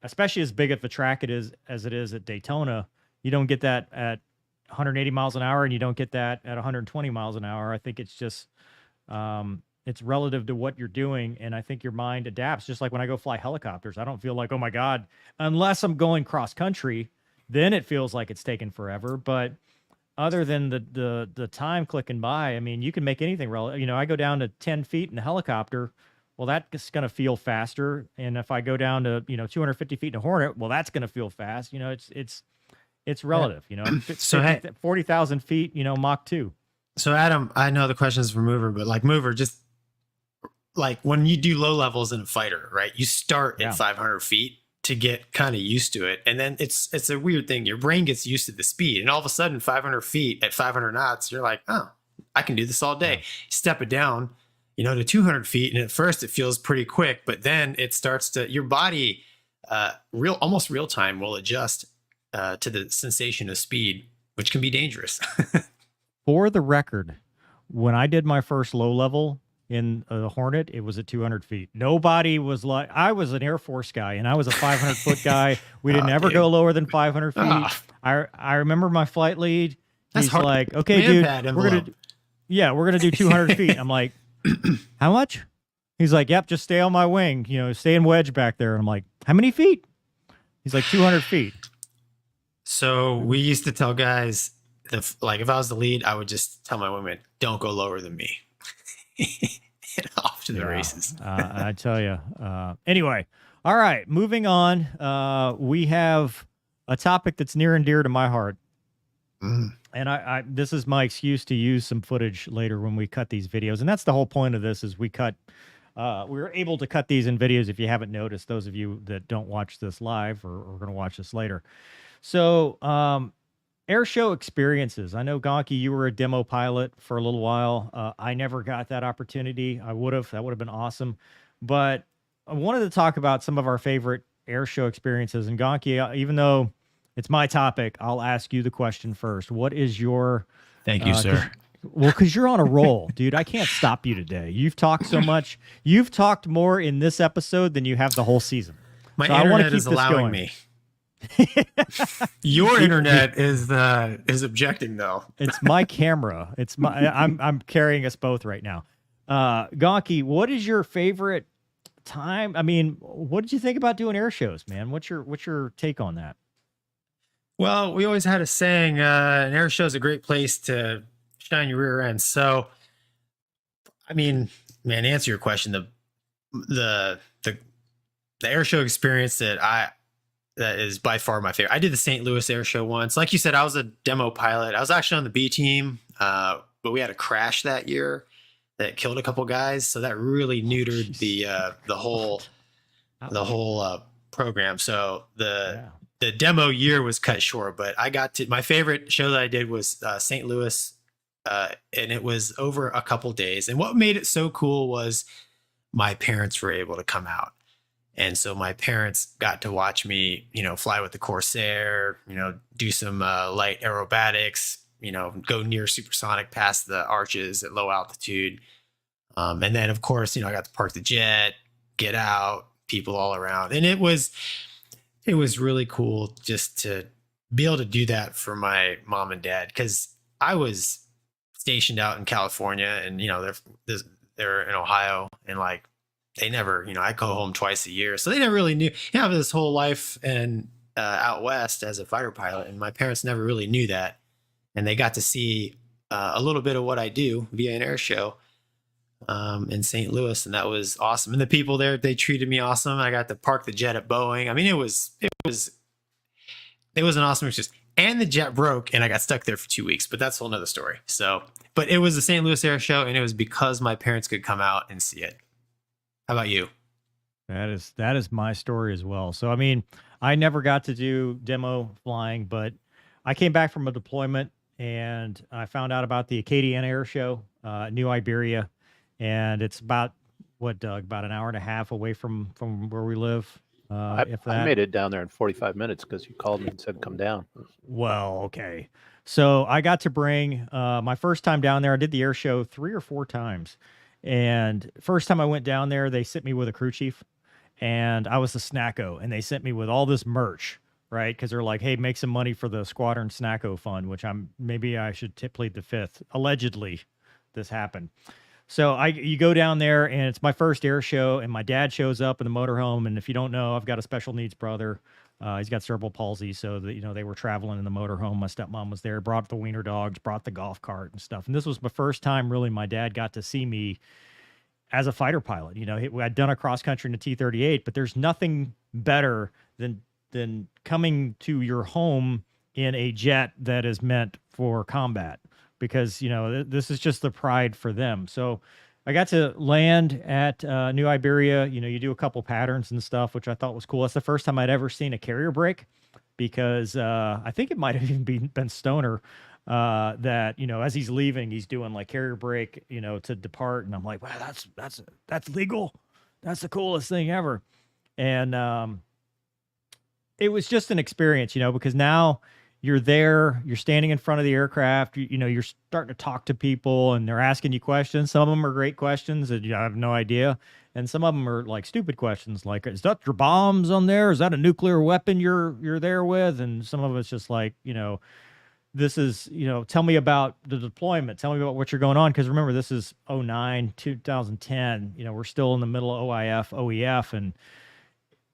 especially as big of a track it is as it is at Daytona. You don't get that at 180 miles an hour, and you don't get that at 120 miles an hour. I think it's just it's relative to what you're doing, and I think your mind adapts. Just like when I go fly helicopters, I don't feel like, oh my God, unless I'm going cross country, then it feels like it's taken forever. But other than the time clicking by, I mean, you can make anything relevant. You know, I go down to 10 feet in a helicopter. Well, that's going to feel faster. And if I go down to, 250 feet in a Hornet, well, that's going to feel fast. You know, it's relative, So, 40,000 feet, Mach 2. So Adam, I know the question is for Mover, but like Mover, just like when you do low levels in a fighter, right? You start at 500 feet to get kind of used to it. And then it's a weird thing. Your brain gets used to the speed. And all of a sudden 500 feet at 500 knots, you're like, oh, I can do this all day. Step it down, to 200 feet. And at first it feels pretty quick, but then it starts to, your body, almost real time will adjust to the sensation of speed, which can be dangerous. For the record, when I did my first low level in a Hornet, it was at 200 feet. Nobody was like, I was an Air Force guy and I was a 500-foot guy. We didn't ever go lower than 500 feet. I remember my flight lead. He's like, okay, dude, we're going to do 200 feet. I'm like, how much? He's like, yep, just stay on my wing, stay in wedge back there. And I'm like, how many feet? He's like, 200 feet. So we used to tell guys, if I was the lead, I would just tell my women, don't go lower than me. And off to the races. I tell you. Anyway, all right, moving on. We have a topic that's near and dear to my heart. And I this is my excuse to use some footage later when we cut these videos. And that's the whole point of this is we were able to cut these in videos if you haven't noticed, those of you that don't watch this live or are going to watch this later. So, Airshow experiences. I know, Gonky, you were a demo pilot for a little while. I never got that opportunity. That would have been awesome. But I wanted to talk about some of our favorite airshow experiences. And Gonky, even though it's my topic, I'll ask you the question first. What is your... Thank you, sir. Well, because you're on a roll, dude. I can't stop you today. You've talked so much. You've talked more in this episode than you have the whole season. My internet is allowing me. Your internet is objecting though. It's my camera. I'm carrying us both right now. Gonky, what is your favorite time? I mean, what did you think about doing air shows, man? What's your take on that? Well, we always had a saying, an air show is a great place to shine your rear end. So, I mean, man, to answer your question, the air show experience that is by far my favorite. I did the St. Louis Air Show once. Like you said, I was a demo pilot. I was actually on the B team, but we had a crash that year that killed a couple guys. So that really neutered the whole program. So the demo year was cut short. But my favorite show that I did was St. Louis, and it was over a couple days. And what made it so cool was my parents were able to come out. And so my parents got to watch me, fly with the Corsair, do some light aerobatics, go near supersonic past the arches at low altitude. And then, of course, I got to park the jet, get out, people all around. And it was really cool just to be able to do that for my mom and dad, because I was stationed out in California and, they're in Ohio, and they never, I go home twice a year. So they never really knew, I have this whole life and out west as a fighter pilot. And my parents never really knew that. And they got to see a little bit of what I do via an air show in St. Louis. And that was awesome. And the people there, they treated me awesome. I got to park the jet at Boeing. I mean, it was an awesome experience. And the jet broke and I got stuck there for 2 weeks, but that's a whole nother story. So, but it was the St. Louis Air Show, and it was because my parents could come out and see it. How about you? That is my story as well. So, I mean, I never got to do demo flying, but I came back from a deployment and I found out about the Acadian Air Show, New Iberia. And it's about about an hour and a half away from where we live. I made it down there in 45 minutes because you called me and said, come down. Well, okay. So I got to bring my first time down there. I did the air show 3 or 4 times. And first time I went down there, they sent me with a crew chief, and I was the snacko, and they sent me with all this merch, right? Because they're like, hey, make some money for the Squadron Snacko Fund, which maybe I should plead the fifth. Allegedly, this happened. So you go down there, and it's my first air show, and my dad shows up in the motorhome. And if you don't know, I've got a special needs brother. He's got cerebral palsy, so that they were traveling in the motorhome. My stepmom was there, brought the wiener dogs, brought the golf cart and stuff. And this was the first time really my dad got to see me as a fighter pilot. I'd done a cross country in a T-38, but there's nothing better than coming to your home in a jet that is meant for combat, because this is just the pride for them. So I got to land at New Iberia. You do a couple patterns and stuff, which I thought was cool. That's the first time I'd ever seen a carrier brake, because I think it might have even been Stoner that as he's leaving, he's doing like carrier brake, to depart, and I'm like, wow, that's legal. That's the coolest thing ever. And it was just an experience, because now you're there, you're standing in front of the aircraft, you're starting to talk to people and they're asking you questions. Some of them are great questions that you have no idea. And some of them are like stupid questions, like, is that your bombs on there? Is that a nuclear weapon you're there with? And some of it's just like, this is, tell me about the deployment. Tell me about what you're going on. Because remember, this is 09, 2010. We're still in the middle of OIF, OEF. And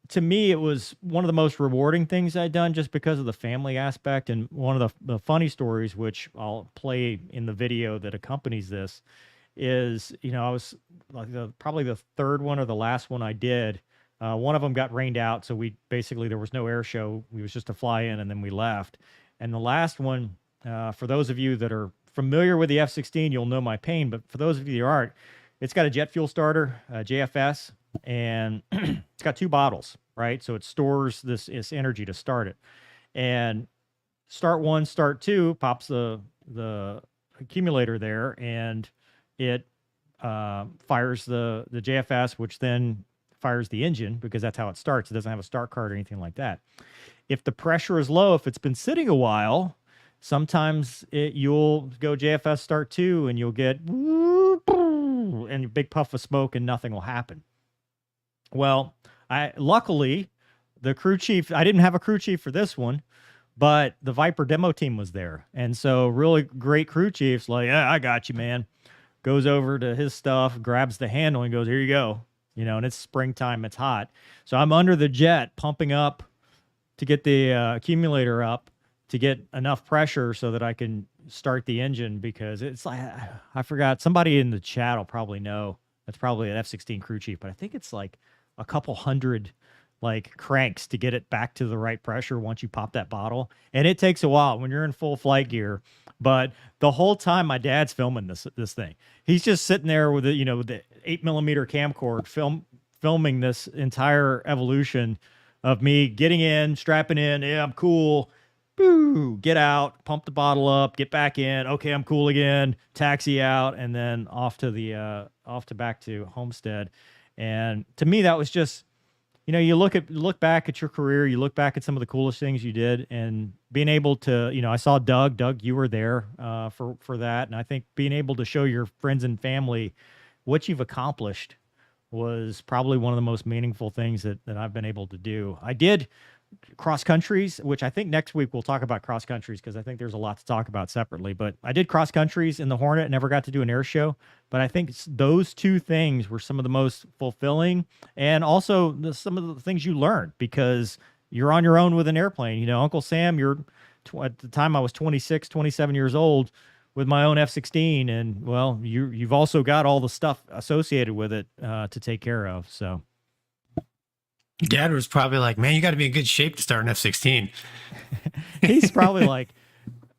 to me, it was one of the most rewarding things I'd done, just because of the family aspect. And one of the funny stories, which I'll play in the video that accompanies this, is, I was like probably the third one or the last one I did. One of them got rained out. So there was no air show. We was just to fly in and then we left. And the last one, for those of you that are familiar with the F-16, you'll know my pain. But for those of you that aren't, it's got a jet fuel starter, JFS, and it's got 2 bottles, right? So it stores this energy to start it. And start 1, start 2, pops the accumulator there, and it fires the JFS, which then fires the engine, because that's how it starts. It doesn't have a start card or anything like that. If the pressure is low, if it's been sitting a while, sometimes you'll go JFS start 2 and you'll get and a big puff of smoke and nothing will happen. Well, luckily the crew chief, I didn't have a crew chief for this one, but the Viper demo team was there. And so really great crew chief's like, yeah, I got you, man. Goes over to his stuff, grabs the handle and goes, here you go. And it's springtime, it's hot. So I'm under the jet pumping up to get the accumulator up to get enough pressure so that I can start the engine, because it's like, I forgot, somebody in the chat will probably know. That's probably an F-16 crew chief, but I think it's like a couple hundred like cranks to get it back to the right pressure once you pop that bottle. And it takes a while when you're in full flight gear. But the whole time my dad's filming this thing, he's just sitting there with the 8mm camcorder filming this entire evolution of me getting in, strapping in. Yeah, I'm cool. Boo, get out, pump the bottle up, get back in. Okay, I'm cool again. Taxi out, and then off to back to Homestead. And to me, that was just, you look back at your career, you look back at some of the coolest things you did, and being able to, I saw Doug, you were there for that. And I think being able to show your friends and family what you've accomplished was probably one of the most meaningful things that I've been able to do. I did cross countries, which I think next week we'll talk about cross countries, because I think there's a lot to talk about separately. But I did cross countries in the Hornet, never got to do an air show. But I think those 2 things were some of the most fulfilling, and also some of the things you learned, because you're on your own with an airplane. Uncle Sam, at the time I was 26, 27 years old with my own F-16, and well, you've also got all the stuff associated with it to take care of. So Dad was probably like, man, you got to be in good shape to start an F-16. He's probably like,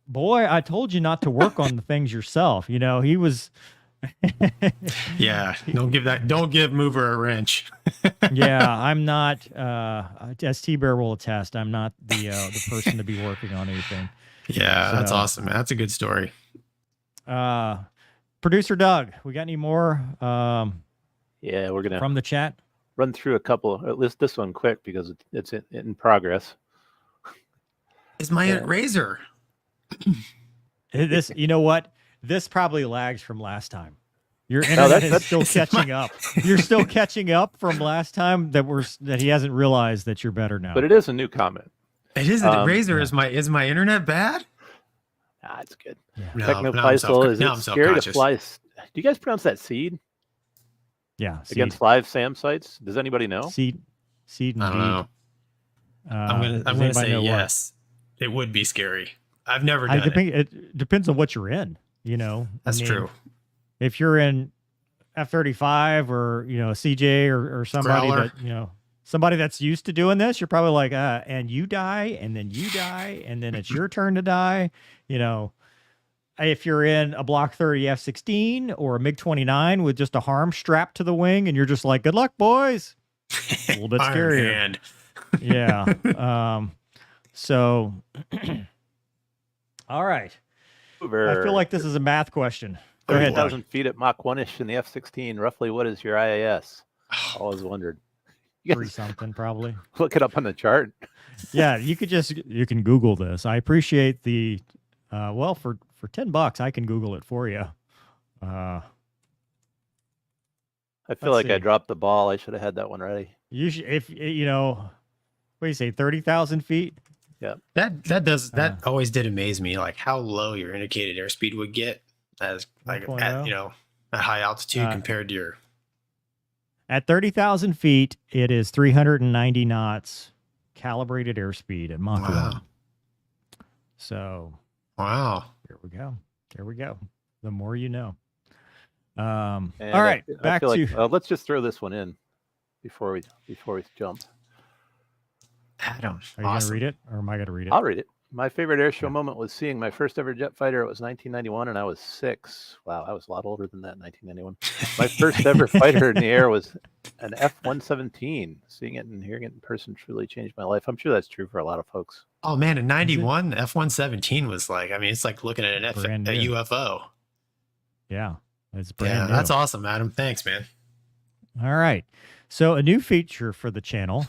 boy, I told you not to work on the things yourself. He was. Yeah, don't give Mover a wrench. Yeah, I'm not, as T-Bear will attest, I'm not the person to be working on anything. Yeah, so, that's awesome, man. That's a good story. Producer Doug, we got any more? Yeah, we're gonna from the chat run through a couple. At least this one quick, because it's in progress. Is my razor? This, you know what? This probably lags from last time. Your internet is still catching up. You're still catching up from last time that he hasn't realized that you're better now. But it is a new comment. It is a razor. Yeah. Is my internet bad? Ah, it's good. Yeah. Technoplysol, is it scary to fly? Do you guys pronounce that seed? Yeah. Against live SAM sites? Does anybody know? Seed. I don't know. I'm does gonna anybody say know what? yes. It would be scary. I've never I done it. depend, it depends on what you're in. You know, That's true. If you're in F-35 or a CJ or somebody Growler. that somebody that's used to doing this, you're probably like, and you die, and then you die, and then it's your turn to die. If you're in a Block 30 F-16 or a MiG-29 with just a harm strapped to the wing, and you're just like, good luck, boys. It's a little bit Iron scarier. Hand. Yeah. So, all right. I feel like this is a math question. Go ahead, Doug. 30,000 feet at Mach 1-ish in the F-16. Roughly, what is your IAS? Always wondered. You Three guys something probably. look it up on the chart. Yeah, you can Google this. I appreciate the for $10 I can Google it for you. I feel Let's like I see. dropped the ball. I should have had that one ready. You should, if what do you say, 30,000 feet? That always did amaze me, like how low your indicated airspeed would get as like 1.0. at high altitude Uh, compared to your. At 30,000 feet, it is 390 knots calibrated airspeed at Mach 1. So Wow. here we go. There we go. The more you know. And All right, I back feel to like, let's just throw this one in before we jump. Adam. Are you Awesome. gonna read it, or am I gonna read it? I'll read it. My favorite airshow moment was seeing my first ever jet fighter. It was 1991, and I was 6. Wow, I was a lot older than that in 1991. My first ever fighter in the air was an F-117. Seeing it and hearing it in person truly changed my life. I'm sure that's true for a lot of folks. Oh man, in '91, F-117 was like, I mean, it's like looking at a Brand new. UFO. Yeah, it's brand Yeah, new. that's awesome, Adam. Thanks, man. All right. So a new feature for the channel.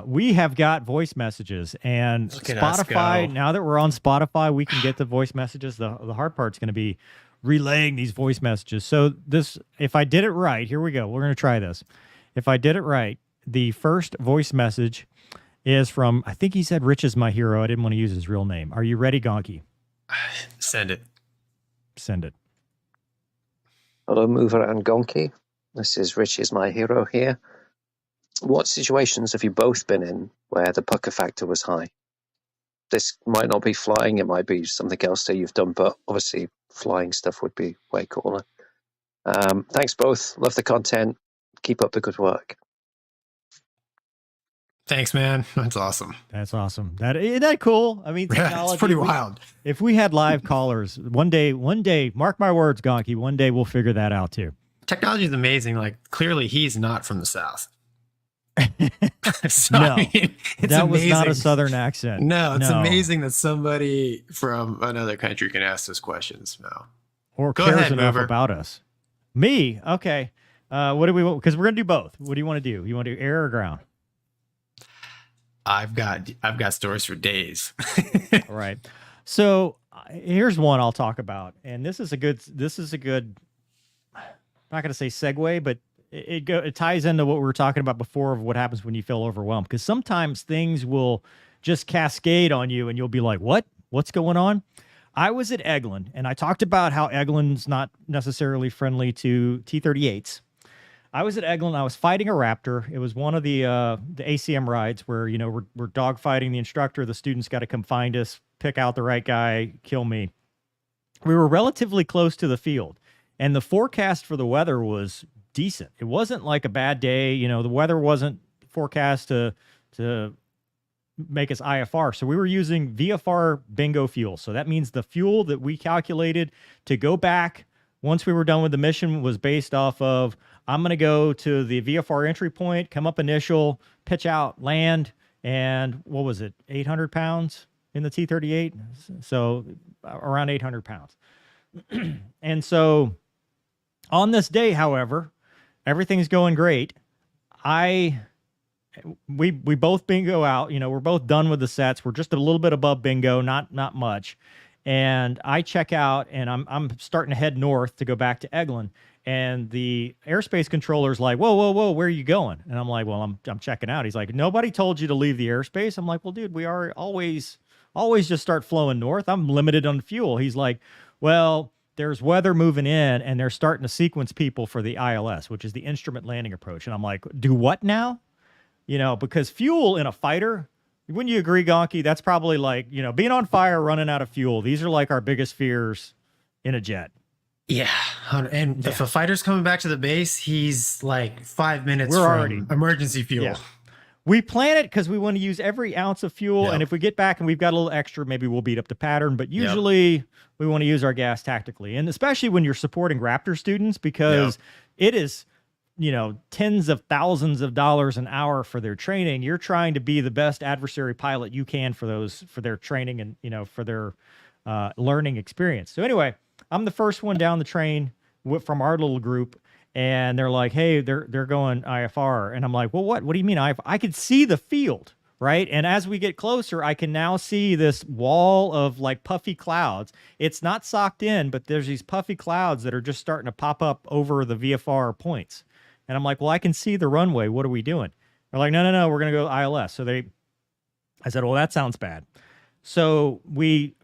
We have got voice messages, and Look at us Spotify, go. now that we're on Spotify, we can get the voice messages. The hard part's going to be relaying these voice messages. So if I did it right, here we go. We're going to try this. If I did it right, the first voice message is from, I think he said Rich is my hero. I didn't want to use his real name. Are you ready, Gonky? Send it. Send it. Hello, Mover and Gonky. This is Rich is my hero here. What situations have you both been in where the pucker factor was high? This might not be flying, it might be something else that you've done, but obviously flying stuff would be way cooler. Thanks both. Love the content. Keep up the good work. Thanks, man. That's awesome. That's awesome. Isn't that cool? I mean, Yeah, technology, it's pretty wild. If we had live callers, one day, mark my words, Gonky, one day we'll figure that out too. Technology is amazing. Like clearly, he's not from the South. So, No, I mean, it's that was amazing. not a Southern accent. No, it's amazing that somebody from another country can ask those questions. No. Or Go cares ahead, enough Mover. about us. Me? Okay. What do we want? Because we're going to do both. What do you want to do? You want to do air or ground? I've got stories for days. All right. So here's one I'll talk about. And this is a good, I'm not going to say segue, but it ties into what we were talking about before of what happens when you feel overwhelmed. Because sometimes things will just cascade on you and you'll be like, what's going on? I was at Eglin and I talked about how Eglin's not necessarily friendly to T-38s. I was at Eglin. I was fighting a Raptor. It was one of the ACM rides where, we're dogfighting the instructor. The students got to come find us, pick out the right guy, kill me. We were relatively close to the field and the forecast for the weather was decent. It wasn't like a bad day. The weather wasn't forecast to make us IFR. So we were using VFR bingo fuel. So that means the fuel that we calculated to go back once we were done with the mission was based off of, I'm going to go to the VFR entry point, come up initial, pitch out, land, and what was it, 800 pounds in the T-38? So around 800 pounds. And so on this day, however, everything's going great. We both bingo out. We're both done with the sets. We're just a little bit above bingo, not much. And I check out, and I'm starting to head north to go back to Eglin. And the airspace controller's like, whoa, where are you going? And I'm like, well, I'm checking out. He's like, nobody told you to leave the airspace. I'm like, well, dude, we are always just start flowing north. I'm limited on fuel. He's like, well, there's weather moving in, and they're starting to sequence people for the ILS, which is the instrument landing approach. And I'm like, do what now? Because fuel in a fighter Wouldn't you agree, Gonky? That's probably like, being on fire, running out of fuel. These are like our biggest fears in a jet. Yeah. And if a fighter's coming back to the base, he's like 5 minutes We're from already- emergency fuel. Yeah. We plan it because we want to use every ounce of fuel. Yep. And if we get back and we've got a little extra, maybe we'll beat up the pattern. But usually we want to use our gas tactically. And especially when you're supporting Raptor students, because it is, tens of thousands of dollars an hour for their training. You're trying to be the best adversary pilot you can for their training and, for their learning experience. So anyway, I'm the first one down the train from our little group. And they're like, hey, they're going IFR. And I'm like, well, what do you mean IFR? I could see the field, right? And as we get closer, I can now see this wall of like puffy clouds. It's not socked in, but there's these puffy clouds that are just starting to pop up over the VFR points. And I'm like, well, I can see the runway. What are we doing? They're like, no, we're going to go ILS. So I said, well, that sounds bad. So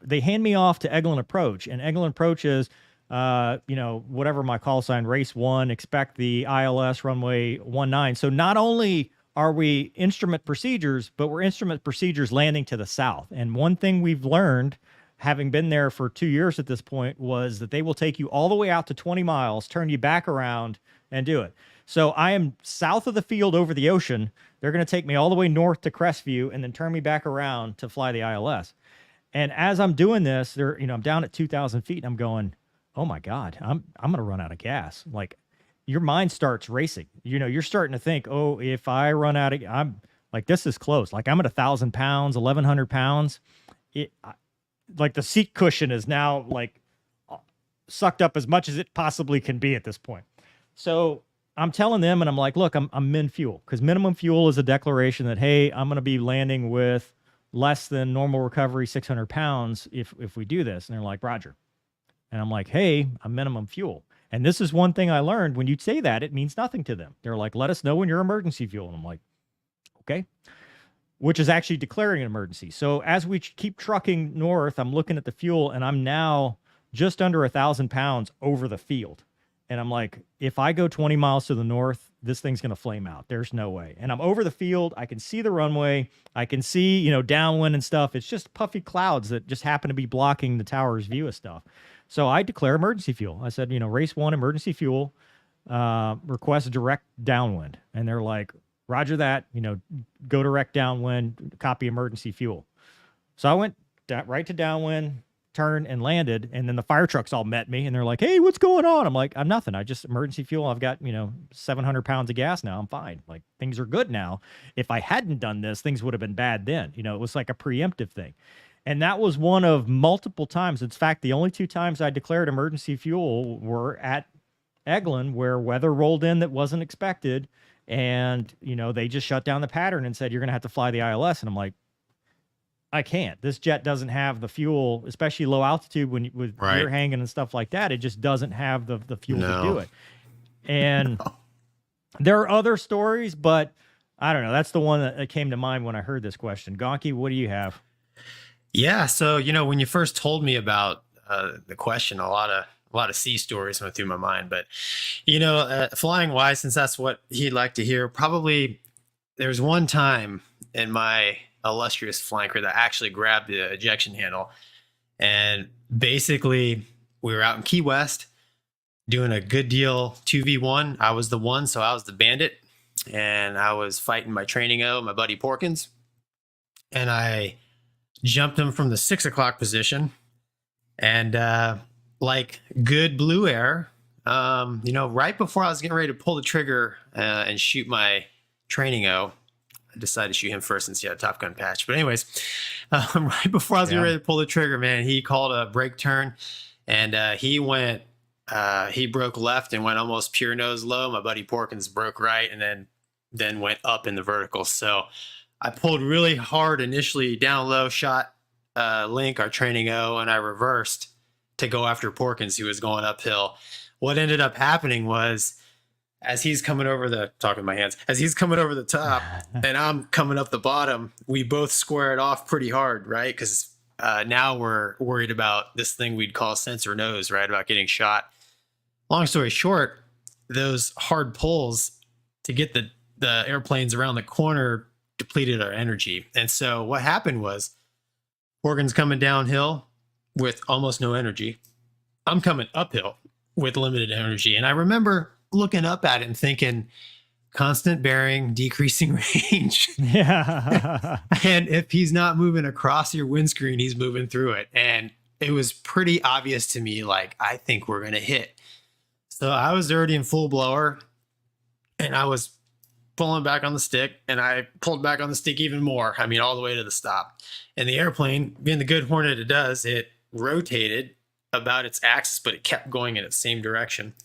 they hand me off to Eglin Approach, and Eglin Approach is, whatever my call sign, race 1, expect the ILS runway 19. So not only are we instrument procedures, but we're instrument procedures landing to the south. And one thing we've learned, having been there for 2 years at this point, was that they will take you all the way out to 20 miles, turn you back around, and do it. So I am south of the field over the ocean. They're going to take me all the way north to Crestview and then turn me back around to fly the ILS. And as I'm doing this, I'm down at 2,000 feet, and I'm going, oh my God, I'm going to run out of gas. Like, your mind starts racing. You're starting to think, oh, if I run out of, I'm like, this is close. Like, I'm at 1,000 pounds, 1,100 pounds. Like the seat cushion is now like sucked up as much as it possibly can be at this point. So I'm telling them, and I'm like, look, I'm min fuel, because minimum fuel is a declaration that, hey, I'm going to be landing with less than normal recovery, 600 pounds if we do this. And they're like, Roger. And I'm like, hey, I'm minimum fuel. And this is one thing I learned. When you say that, it means nothing to them. They're like, let us know when you're emergency fuel. And I'm like, okay, which is actually declaring an emergency. So as we keep trucking north, I'm looking at the fuel, and I'm now just under 1,000 pounds over the field. And I'm like, if I go 20 miles to the north, this thing's going to flame out. There's no way. And I'm over the field. I can see the runway. I can see, downwind and stuff. It's just puffy clouds that just happen to be blocking the tower's view of stuff. So I declare emergency fuel. I said, race 1, emergency fuel, request direct downwind. And they're like, Roger that, go direct downwind, copy emergency fuel. So I went right to downwind, turned and landed, and then the fire trucks all met me, and they're like, hey, what's going on? I'm like, I'm nothing. I just emergency fuel. I've got, 700 pounds of gas now. I'm fine. Like, things are good now. If I hadn't done this, things would have been bad then. It was like a preemptive thing. And that was one of multiple times. In fact, the only 2 times I declared emergency fuel were at Eglin, where weather rolled in that wasn't expected. And, they just shut down the pattern and said, you're going to have to fly the ILS. And I'm like, I can't. This jet doesn't have the fuel, especially low altitude with gear hanging and stuff like that. It just doesn't have the fuel to do it. And there are other stories, but I don't know. That's the one that came to mind when I heard this question. Gonky, what do you have? Yeah. So, when you first told me about the question, a lot of sea stories went through my mind. But, flying wise, since that's what he'd like to hear, probably there's one time in my illustrious flanker that actually grabbed the ejection handle. And basically, we were out in Key West doing a good deal 2v1. I was the one, so I was the bandit. And I was fighting my training O, my buddy Porkins. And I jumped him from the 6 o'clock position. And like good blue air, right before I was getting ready to pull the trigger and shoot my training O, I decided to shoot him first since he had a Top Gun patch. But anyways, right before I was getting ready to pull the trigger, man, he called a brake turn, and he broke left and went almost pure nose low. My buddy Porkins broke right and then went up in the vertical. So I pulled really hard initially down low, shot Link, our training O, and I reversed to go after Porkins, who was going uphill. What ended up happening was, as he's coming over the top, and I'm coming up the bottom, we both square it off pretty hard, right? Because now we're worried about this thing we'd call sensor nose, right? About getting shot. Long story short, those hard pulls to get the airplanes around the corner depleted our energy. And so what happened was Morgan's coming downhill with almost no energy. I'm coming uphill with limited energy. And I remember looking up at it and thinking, constant bearing, decreasing range. Yeah. And if he's not moving across your windscreen, he's moving through it. And it was pretty obvious to me, like, I think we're going to hit. So I was already in full blower and I was pulling back on the stick, and I pulled back on the stick even more. I mean, all the way to the stop. And the airplane, being the good Hornet it does, it rotated about its axis, but it kept going in its same direction.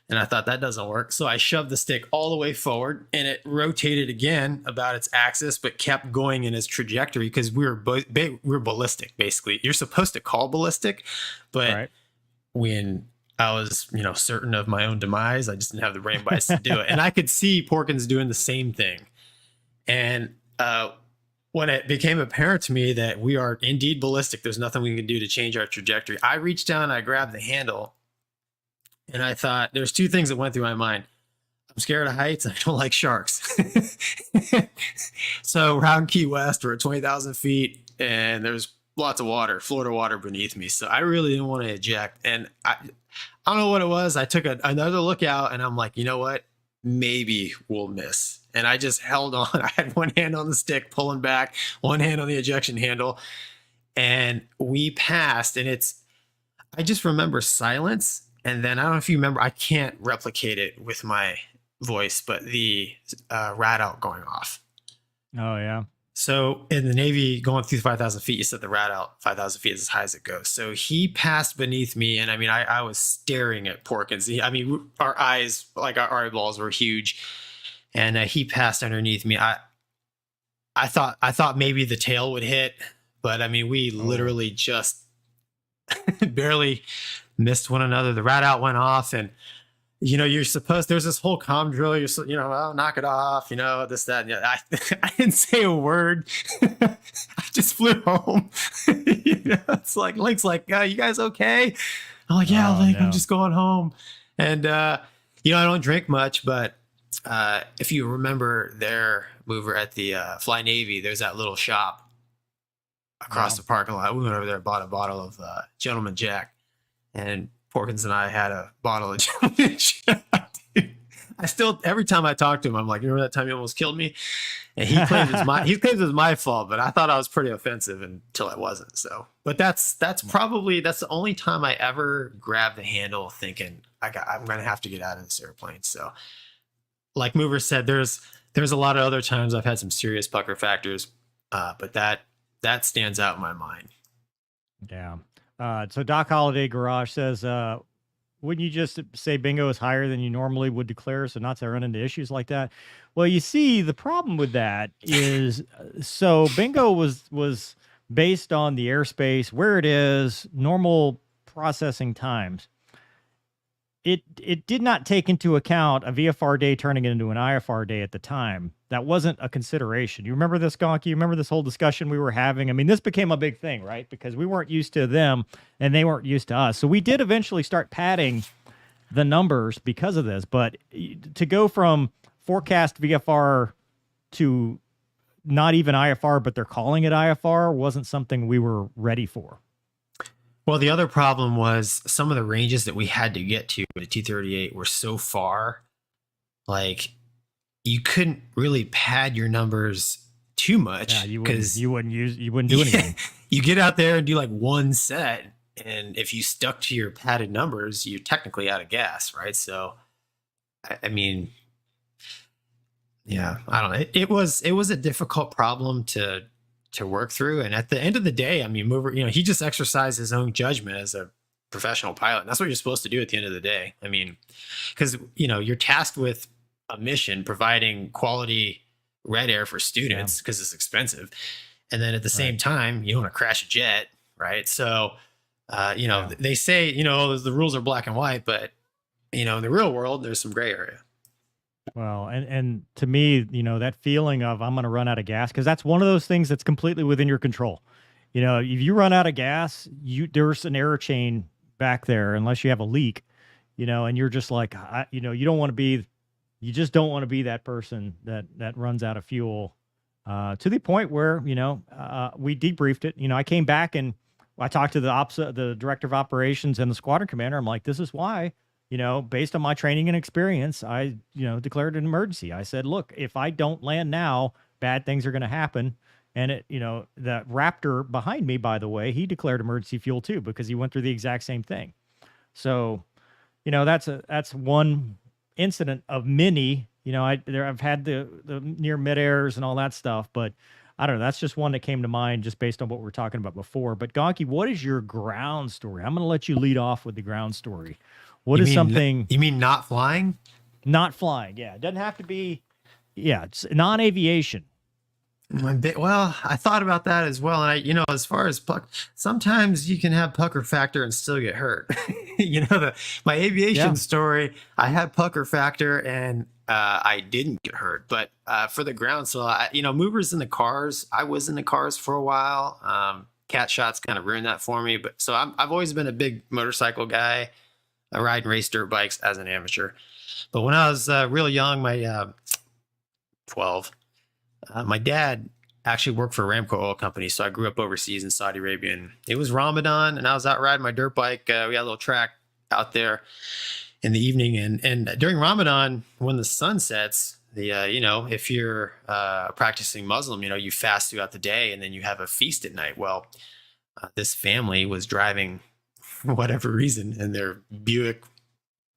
And I thought that doesn't work. So I shoved the stick all the way forward, and it rotated again about its axis, but kept going in its trajectory because we were ballistic, basically. You're supposed to call ballistic, but when I was, certain of my own demise, I just didn't have the brain bias to do it. And I could see Porkins doing the same thing. And when it became apparent to me that we are indeed ballistic, there's nothing we can do to change our trajectory, I reached down, I grabbed the handle, and I thought, there's two things that went through my mind. I'm scared of heights. I don't like sharks. So around Key West, we're at 20,000 feet, and there's lots of water, Florida water beneath me. So I really didn't want to eject. And I don't know what it was. I took another look out, and I'm like, you know what? Maybe we'll miss. And I just held on. I had one hand on the stick, pulling back, one hand on the ejection handle, and we passed. And I just remember silence. And then I don't know if you remember, I can't replicate it with my voice, but the rat out going off. Oh, yeah. So in the Navy, going through 5,000 feet, you set the rat out 5,000 feet is as high as it goes. So he passed beneath me. And I mean, I was staring at Porkins. I mean, our eyes, like our eyeballs were huge. And he passed underneath me. I thought maybe the tail would hit, but I mean, we literally just barely missed one another. The rat out went off, and you're supposed, there's this whole comm drill, well, knock it off, this, that, and I didn't say a word. I just flew home. It's like Link's like, you guys okay? I'm like, yeah, Link, no. I'm just going home. And I don't drink much, but if you remember there, over at the Fly Navy, there's that little shop across the parking lot. We went over there and bought a bottle of Gentleman Jack. And Porkins and I had a bottle of Gentleman Jack. I still, every time I talk to him, I'm like, remember that time you almost killed me? And he claims it was my fault, but I thought I was pretty offensive until I wasn't. So, but that's the only time I ever grabbed the handle thinking I'm going to have to get out of this airplane. So like Mover said, there's a lot of other times I've had some serious pucker factors, but that stands out in my mind. Yeah. So Doc Holiday Garage says, wouldn't you just say bingo is higher than you normally would declare, so not to run into issues like that? Well, you see, the problem with that is, so bingo was based on the airspace, where it is, normal processing times. It did not take into account a VFR day turning into an IFR day at the time. That wasn't a consideration. You remember this, Gonky? You remember this whole discussion we were having? I mean, this became a big thing, right? Because we weren't used to them and they weren't used to us. So we did eventually start padding the numbers because of this. But to go from forecast VFR to not even IFR, but they're calling it IFR, wasn't something we were ready for. Well, the other problem was some of the ranges that we had to get to the T-38 were so far, like you couldn't really pad your numbers too much because you wouldn't do anything. You get out there and do like one set, and if you stuck to your padded numbers, you're technically out of gas, right? So, I mean, yeah, I don't know. It was a difficult problem to work through. And at the end of the day, I mean, Mover, he just exercised his own judgment as a professional pilot. And that's what you're supposed to do at the end of the day. I mean, because, you're tasked with a mission providing quality red air for students because it's expensive. And then at the same time, you don't want to crash a jet. Right. So, they say, the rules are black and white, but, in the real world, there's some gray area. Well, and to me, that feeling of I'm going to run out of gas, because that's one of those things that's completely within your control. If you run out of gas, there's an error chain back there, unless you have a leak, and you're just like, you just don't want to be that person that runs out of fuel to the point where, we debriefed it. I came back and I talked to the director of operations and the squadron commander. I'm like, this is why, based on my training and experience, I, declared an emergency. I said, look, if I don't land now, bad things are going to happen. And that Raptor behind me, by the way, he declared emergency fuel too, because he went through the exact same thing. So, that's one incident of many. I've had the near mid-airs and all that stuff, but I don't know. That's just one that came to mind just based on what we were talking about before. But Gonky, what is your ground story? I'm going to let you lead off with the ground story. What is something? You mean not flying? Not flying. Yeah. It doesn't have to be. Yeah. It's non-aviation. Well, I thought about that as well. And as far as sometimes you can have pucker factor and still get hurt. My aviation story, I had pucker factor and I didn't get hurt. But for the ground, so movers in the cars, I was in the cars for a while. Cat shots kind of ruined that for me. But so I've always been a big motorcycle guy. I ride and race dirt bikes as an amateur. But when I was real young, my 12. My dad actually worked for Aramco Oil Company, so I grew up overseas in Saudi Arabia. And it was Ramadan, and I was out riding my dirt bike. We had a little track out there in the evening, and during Ramadan, when the sun sets, if you're a practicing Muslim, you fast throughout the day, and then you have a feast at night. Well, this family was driving, for whatever reason, in their Buick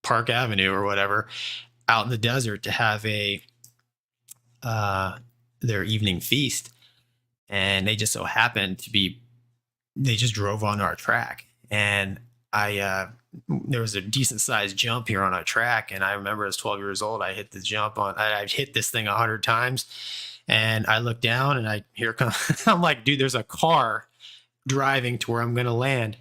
Park Avenue or whatever, out in the desert to have their evening feast, and they just so happened to be, they just drove on our track, and there was a decent sized jump here on our track, and I remember as 12 years old, I hit the jump I hit this thing 100 times, and I look down and I'm like, dude, there's a car driving to where I'm going to land,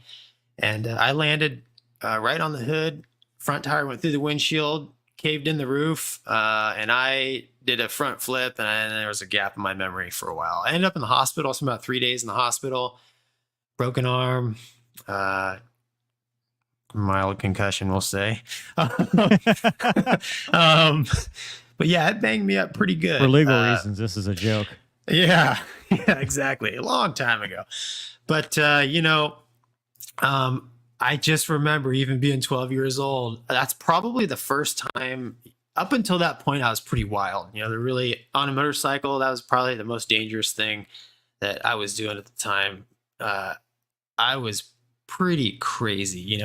and I landed right on the hood, front tire went through the windshield, caved in the roof, and I did a front flip, and there was a gap in my memory for a while. I ended up in the hospital. I spent about 3 days in the hospital, broken arm, mild concussion, we'll say. But yeah, it banged me up pretty good. For legal reasons, this is a joke. Yeah, exactly. A long time ago. But, I just remember even being 12 years old. That's probably the first time. Up until that point, I was pretty wild. They're really on a motorcycle. That was probably the most dangerous thing that I was doing at the time. I was pretty crazy.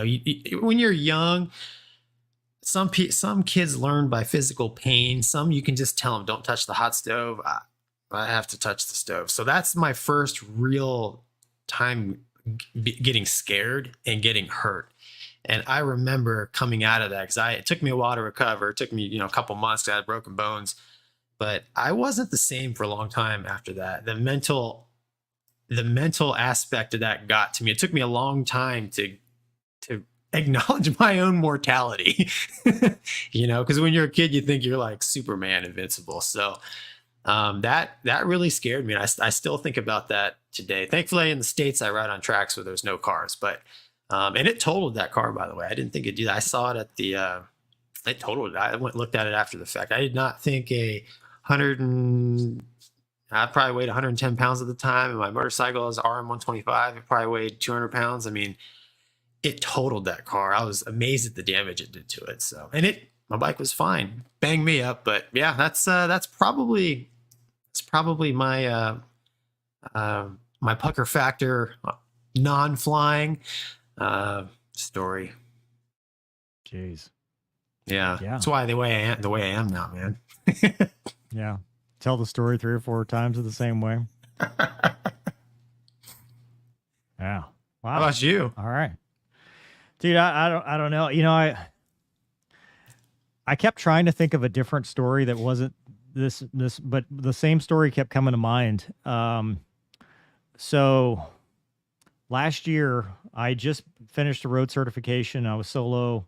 When you're young, some kids learn by physical pain. Some you can just tell them, don't touch the hot stove. I have to touch the stove. So that's my first real time getting scared and getting hurt. And I remember coming out of that because it took me a while to recover. It took me, a couple months because I had broken bones, but I wasn't the same for a long time after that. The mental aspect of that got to me. It took me a long time to acknowledge my own mortality, because when you're a kid, you think you're like Superman, invincible. So that really scared me. And I still think about that today. Thankfully, in the States, I ride on tracks where there's no cars, but and it totaled that car, by the way. I didn't think it'd do that. I saw it at it totaled it. I went and looked at it after the fact. I did not think I probably weighed 110 pounds at the time, and my motorcycle is RM125. It probably weighed 200 pounds. I mean, it totaled that car. I was amazed at the damage it did to it. So, and my bike was fine. Banged me up, but yeah, that's probably my my pucker factor non-flying story. Jeez. Yeah. That's why the way I am now, man. Yeah. Tell the story 3 or 4 times the same way. Yeah. Wow. How about you? All right. Dude, I don't know. I kept trying to think of a different story that wasn't this, but the same story kept coming to mind. So last year, I just finished a road certification. I was solo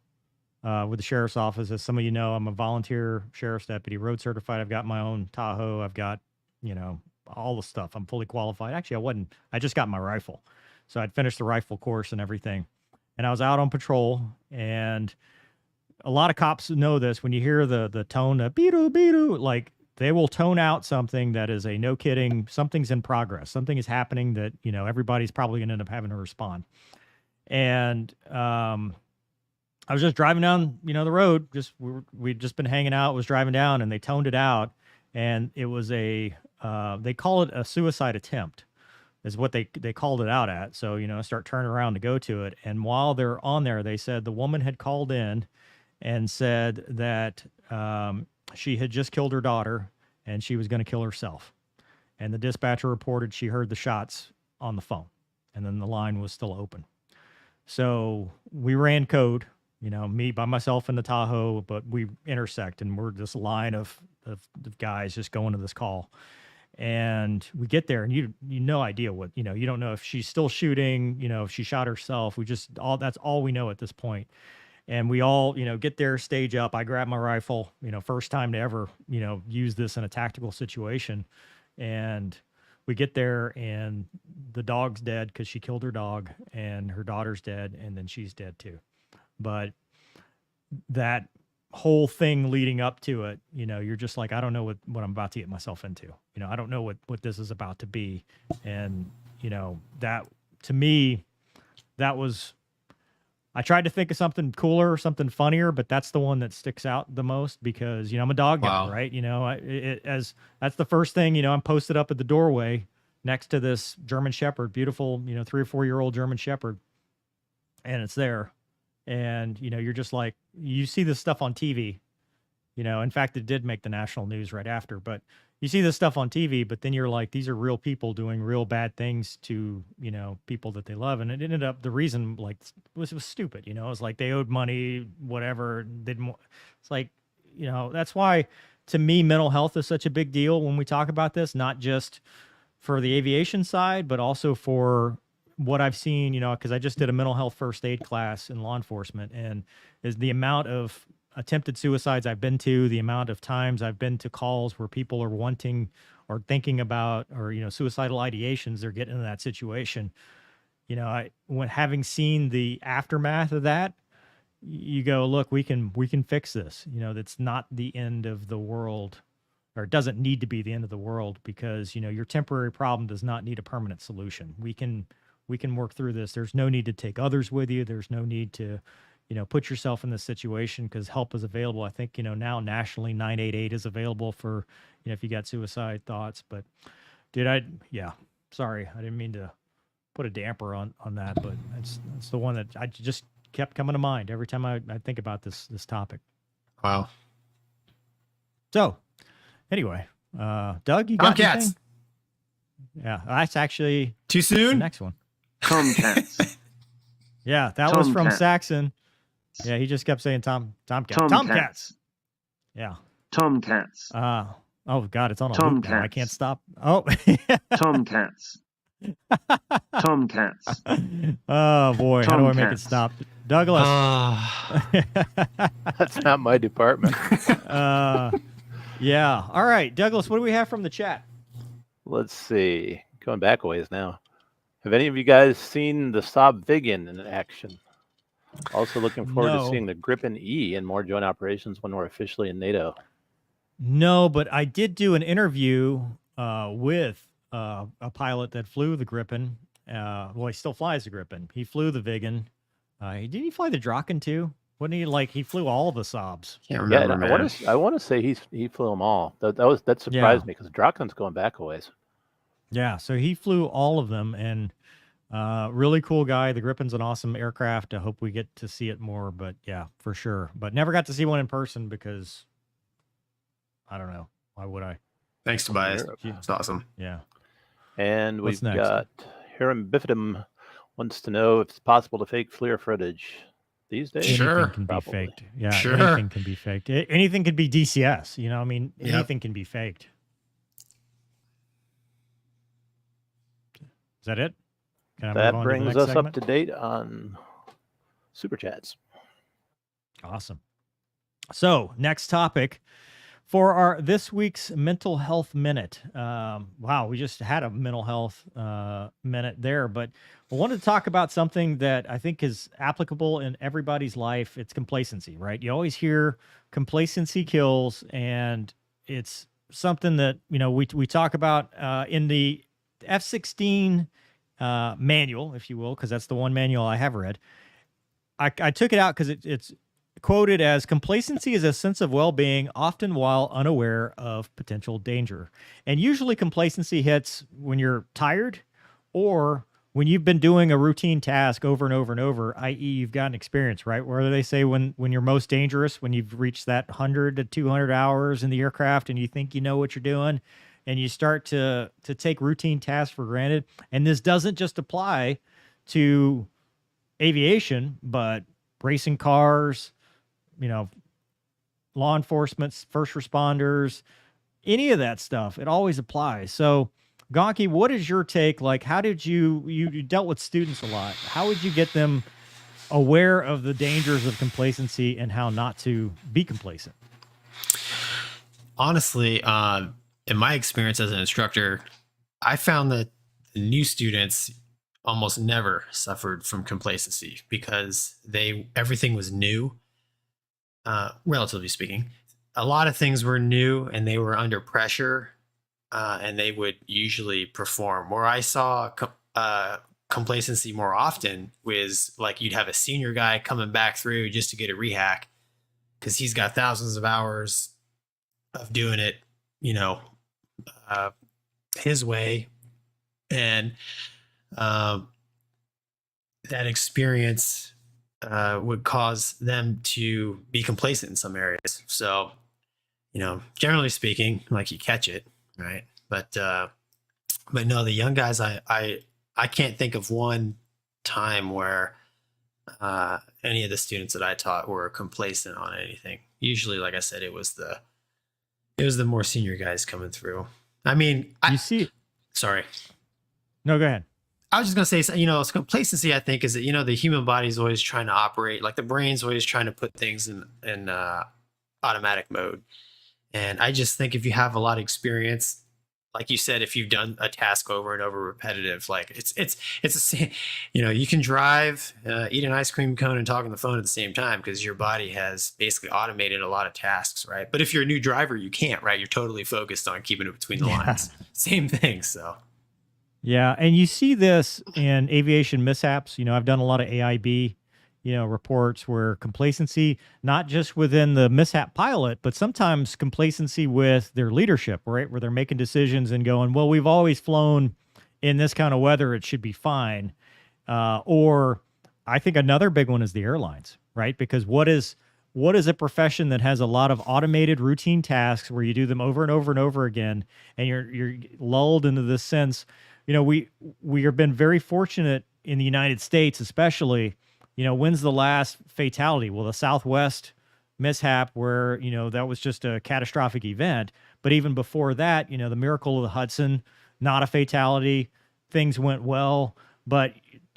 with the sheriff's office. As some of you know, I'm a volunteer sheriff's deputy, road certified. I've got my own Tahoe. I've got, all the stuff. I'm fully qualified. Actually, I just got my rifle. So I'd finished the rifle course and everything. And I was out on patrol, and a lot of cops know this. When you hear the tone of beedoo, beedoo, like they will tone out something that is a no kidding, something's in progress, something is happening that, you know, everybody's probably going to end up having to respond. And I was just driving down, you know, the road, we'd just been hanging out, was driving down, and they toned it out, and it was they call it a suicide attempt is what they called it out at. So, you know, start turning around to go to it. And while they're on there, they said the woman had called in and said that she had just killed her daughter and she was going to kill herself. And the dispatcher reported she heard the shots on the phone, and then the line was still open. So we ran code, you know, me by myself in the Tahoe, but we intersect, and we're this line of guys just going to this call. And we get there, and you no idea what, you know, you don't know if she's still shooting, you know, if she shot herself. That's all we know at this point. And we all, you know, get there, stage up. I grab my rifle, you know, first time to ever, you know, use this in a tactical situation. And we get there, and the dog's dead because she killed her dog, and her daughter's dead, and then she's dead too. But that whole thing leading up to it, you know, you're just like, I don't know what I'm about to get myself into. You know, I don't know what this is about to be. And, you know, that to me, that was, I tried to think of something cooler or something funnier, but that's the one that sticks out the most because, you know, I'm a dog guy, right? You know, that's the first thing, you know, I'm posted up at the doorway next to this German Shepherd, beautiful, you know, 3 or 4 year old German Shepherd. And it's there. And, you know, you're just like, you see this stuff on TV, you know, in fact, it did make the national news right after, but you see this stuff on TV, but then you're like, these are real people doing real bad things to, you know, people that they love. And it ended up, the reason like was stupid, you know, it was like they owed money, whatever, it's like, you know, that's why to me, mental health is such a big deal when we talk about this, not just for the aviation side, but also for what I've seen, you know, because I just did a mental health first aid class in law enforcement, and is the amount of attempted suicides I've been to, the amount of times I've been to calls where people are wanting or thinking about, or, you know, suicidal ideations, they're getting into that situation. You know, when having seen the aftermath of that, you go, look, we can fix this. You know, that's not the end of the world, or it doesn't need to be the end of the world, because, you know, your temporary problem does not need a permanent solution. We can work through this. There's no need to take others with you. There's no need to, you know, put yourself in this situation, because help is available. I think, you know, now nationally 988 is available for, you know, if you got suicide thoughts. But dude, sorry, I didn't mean to put a damper on that, but it's the one that I just kept coming to mind every time I think about this topic. Wow. So anyway, Doug, you got anything? Yeah, that's actually too soon. The next one. Tomcats. Yeah, that was from Saxon. Yeah, he just kept saying Tomcats. Yeah. Tomcats. Oh God, it's on a loop now. I can't stop. Oh. Tomcats. Tomcats. Oh boy, how do I make it stop? Douglas. That's not my department. Yeah. All right, Douglas, what do we have from the chat? Let's see. Going back a ways now. Have any of you guys seen the Saab Viggen in action? Also looking forward to seeing the Gripen E in more joint operations when we're officially in NATO. No, but I did do an interview with a pilot that flew the Gripen. Well, he still flies the Gripen. He flew the Viggen. Did he fly the Draken too? Wasn't he like he flew all the Saabs? Can't remember. Yeah, I want to say he flew them all. That surprised me because Draken's going back a ways. Yeah, so he flew all of them, and really cool guy. The Gripen's an awesome aircraft. I hope we get to see it more, but yeah, for sure. But never got to see one in person because I don't know. Why would I? Thanks, Tobias. It's awesome. Yeah. And we've got Hiram Bifidum wants to know if it's possible to fake FLIR footage these days. Anything can be faked. Yeah, anything can be faked. Anything could be DCS. You know, I mean, anything can be faked. Is that it? That brings us up to date on Super Chats. Awesome. So, next topic for this week's Mental Health Minute. Wow, we just had a mental health minute there, but I wanted to talk about something that I think is applicable in everybody's life. It's complacency, right? You always hear complacency kills, and it's something that, we talk about in the F-16 manual, if you will, because that's the one manual I have read. I took it out because it's quoted as complacency is a sense of well-being, often while unaware of potential danger. And usually complacency hits when you're tired or when you've been doing a routine task over and over and over, i.e. you've gotten experience, right? Where they say when you're most dangerous, when you've reached that 100 to 200 hours in the aircraft and you think you know what you're doing, and you start to take routine tasks for granted. And this doesn't just apply to aviation, but racing cars, law enforcement, first responders, any of that stuff. It always applies. So Gonky, what is your take? Like, how did you dealt with students a lot? How would you get them aware of the dangers of complacency and how not to be complacent? Honestly, in my experience as an instructor, I found that the new students almost never suffered from complacency because everything was new, relatively speaking. A lot of things were new and they were under pressure, and they would usually perform. Where I saw complacency more often was like you'd have a senior guy coming back through just to get a rehack because he's got thousands of hours of doing it, his way. And that experience would cause them to be complacent in some areas. So, generally speaking, like you catch it, right? But no, the young guys, I can't think of one time where any of the students that I taught were complacent on anything. Usually, like I said, it was the more senior guys coming through. I mean, sorry. No, go ahead. I was just going to say, complacency, I think, is that, the human body is always trying to operate, like the brain's always trying to put things in automatic mode. And I just think if you have a lot of experience, like you said, if you've done a task over and over repetitive, like it's you can drive, eat an ice cream cone and talk on the phone at the same time because your body has basically automated a lot of tasks, right? But if you're a new driver, you can't, right? You're totally focused on keeping it between the lines. Same thing. So. Yeah. And you see this in aviation mishaps. I've done a lot of AIB, reports where complacency, not just within the mishap pilot, but sometimes complacency with their leadership, right? Where they're making decisions and going, well, we've always flown in this kind of weather. It should be fine. Or I think another big one is the airlines, right? Because what is a profession that has a lot of automated routine tasks where you do them over and over and over again, and you're lulled into this sense. We have been very fortunate in the United States, especially, when's the last fatality? Well, the Southwest mishap where, that was just a catastrophic event. But even before that, the Miracle of the Hudson, not a fatality. Things went well, but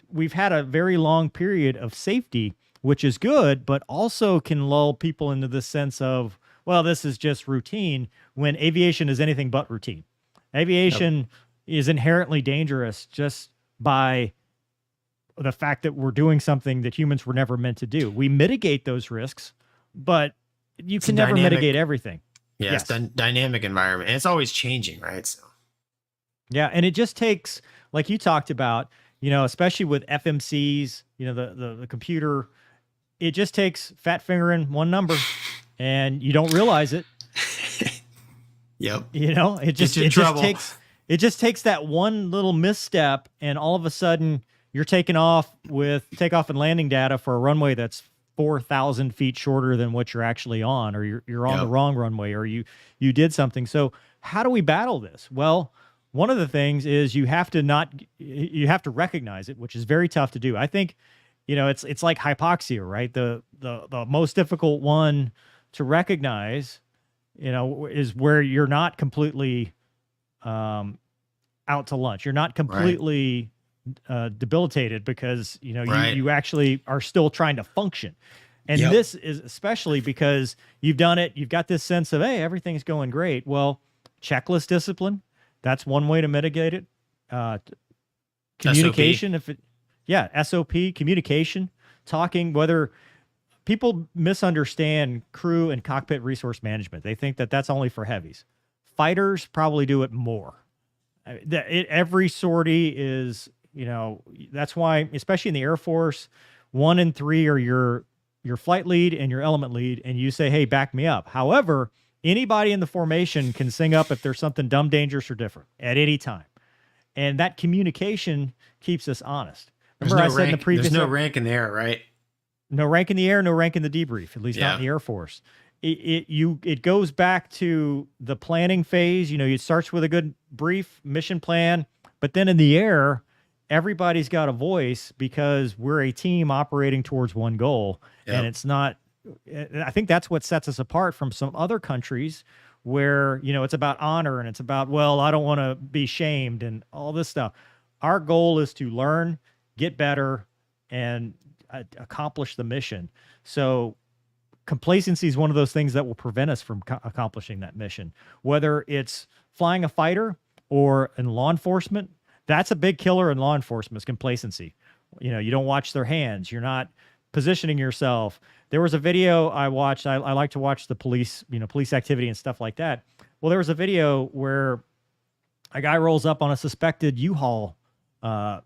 we've had a very long period of safety, which is good, but also can lull people into the sense of, well, this is just routine, when aviation is anything but routine. Aviation is inherently dangerous just by the fact that we're doing something that humans were never meant to do. We mitigate those risks, but you can never mitigate everything. Yeah, yes. It's a dynamic environment, and it's always changing, right? So. Yeah, and it just takes, like you talked about, especially with FMCs, the computer, it just takes fat fingering one number, and you don't realize it. Yep. It just takes that one little misstep, and all of a sudden you're taking off with takeoff and landing data for a runway that's 4,000 feet shorter than what you're actually on, or you're on the wrong runway, or you did something. So how do we battle this? Well, one of the things is you have to recognize it, which is very tough to do. I think, it's like hypoxia, right? The most difficult one to recognize, is where you're not completely out to lunch. You're not completely debilitated because, you actually are still trying to function. And this is especially because you've done it. You've got this sense of, hey, everything's going great. Well, checklist discipline, that's one way to mitigate it. Communication, SOP, communication, talking, whether people misunderstand crew and cockpit resource management. They think that that's only for heavies. Fighters probably do it more. Every sortie is, that's why, especially in the Air Force, 1 and 3 are your flight lead and your element lead, and you say, hey, back me up. However, anybody in the formation can sing up if there's something dumb, dangerous, or different at any time. And that communication keeps us honest. Remember I said in the previous... There's no rank in the air, right? No rank in the air, no rank in the debrief, at least not in the Air Force. It goes back to the planning phase. It starts with a good brief mission plan, but then in the air, everybody's got a voice because we're a team operating towards one goal. Yep. And it's not, I think that's what sets us apart from some other countries where, it's about honor and it's about, well, I don't want to be shamed and all this stuff. Our goal is to learn, get better, and accomplish the mission. So complacency is one of those things that will prevent us from accomplishing that mission, whether it's flying a fighter or in law enforcement. That's a big killer in law enforcement is complacency. You don't watch their hands. You're not positioning yourself. There was a video I watched. I like to watch the police, police activity and stuff like that. Well, there was a video where a guy rolls up on a suspected U-Haul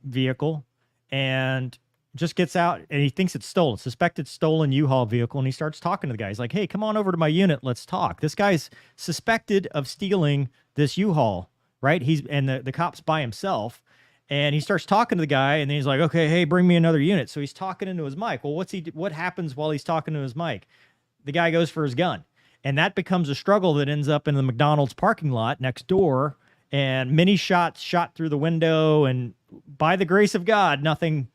vehicle and just gets out, and he thinks it's stolen, suspected stolen U-Haul vehicle, and he starts talking to the guy. He's like, hey, come on over to my unit. Let's talk. This guy's suspected of stealing this U-Haul, right? The cop's by himself, and he starts talking to the guy, and then he's like, okay, hey, bring me another unit. So he's talking into his mic. Well, what happens while he's talking to his mic? The guy goes for his gun, and that becomes a struggle that ends up in the McDonald's parking lot next door, and many shots shot through the window, and by the grace of God, nothing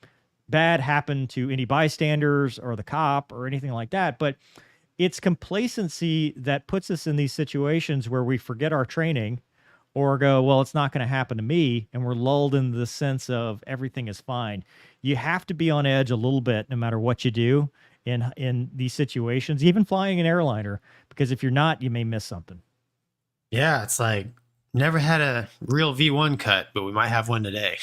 bad happened to any bystanders or the cop or anything like that. But it's complacency that puts us in these situations where we forget our training or go, well, it's not going to happen to me. And we're lulled into the sense of everything is fine. You have to be on edge a little bit, no matter what you do in these situations, even flying an airliner, because if you're not, you may miss something. Yeah. It's like, never had a real V1 cut, but we might have one today.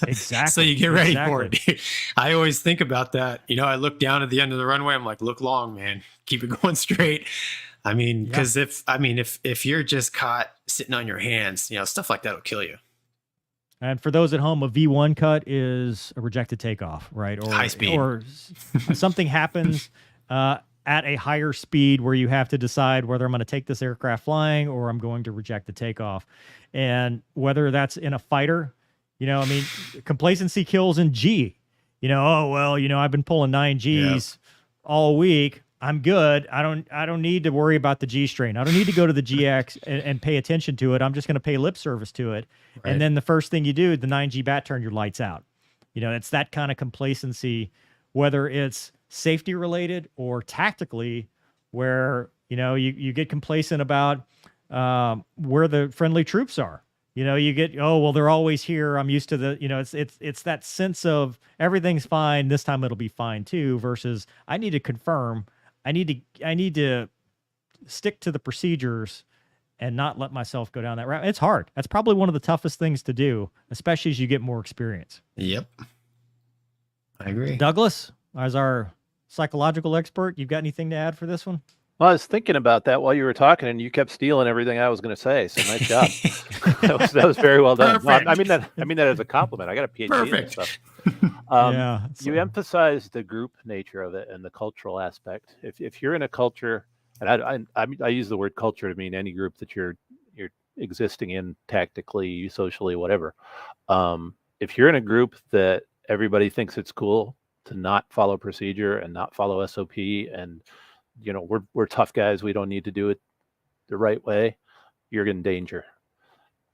Exactly. So you get ready for it. I always think about that. I look down at the end of the runway. I'm like, look long, man. Keep it going straight. I mean, because if you're just caught sitting on your hands, stuff like that will kill you. And for those at home, a V1 cut is a rejected takeoff, right? Or high speed. Or something happens at a higher speed where you have to decide whether I'm going to take this aircraft flying or I'm going to reject the takeoff. And whether that's in a fighter, complacency kills in G. I've been pulling 9 Gs all week. I'm good. I don't need to worry about the G strain. I don't need to go to the GX and pay attention to it. I'm just going to pay lip service to it. Right. And then the first thing you do, the 9G bat turn, your lights out. It's that kind of complacency, whether it's safety related or tactically, where you get complacent about where the friendly troops are. You get, oh well, they're always here. I'm used to the, it's that sense of everything's fine. This time it'll be fine too. Versus I need to confirm. I need to stick to the procedures and not let myself go down that route. It's hard. That's probably one of the toughest things to do, especially as you get more experience. Yep, I agree. Douglas, as our psychological expert, you've got anything to add for this one? Well, I was thinking about that while you were talking, and you kept stealing everything I was going to say. So nice job. that was very well done. No, I mean that as a compliment. I got a PhD in this stuff. You emphasize the group nature of it and the cultural aspect. If you're in a culture, and I use the word culture to mean any group that you're existing in tactically, socially, whatever. If you're in a group that everybody thinks it's cool to not follow procedure and not follow SOP, and we're tough guys, we don't need to do it the right way, you're in danger.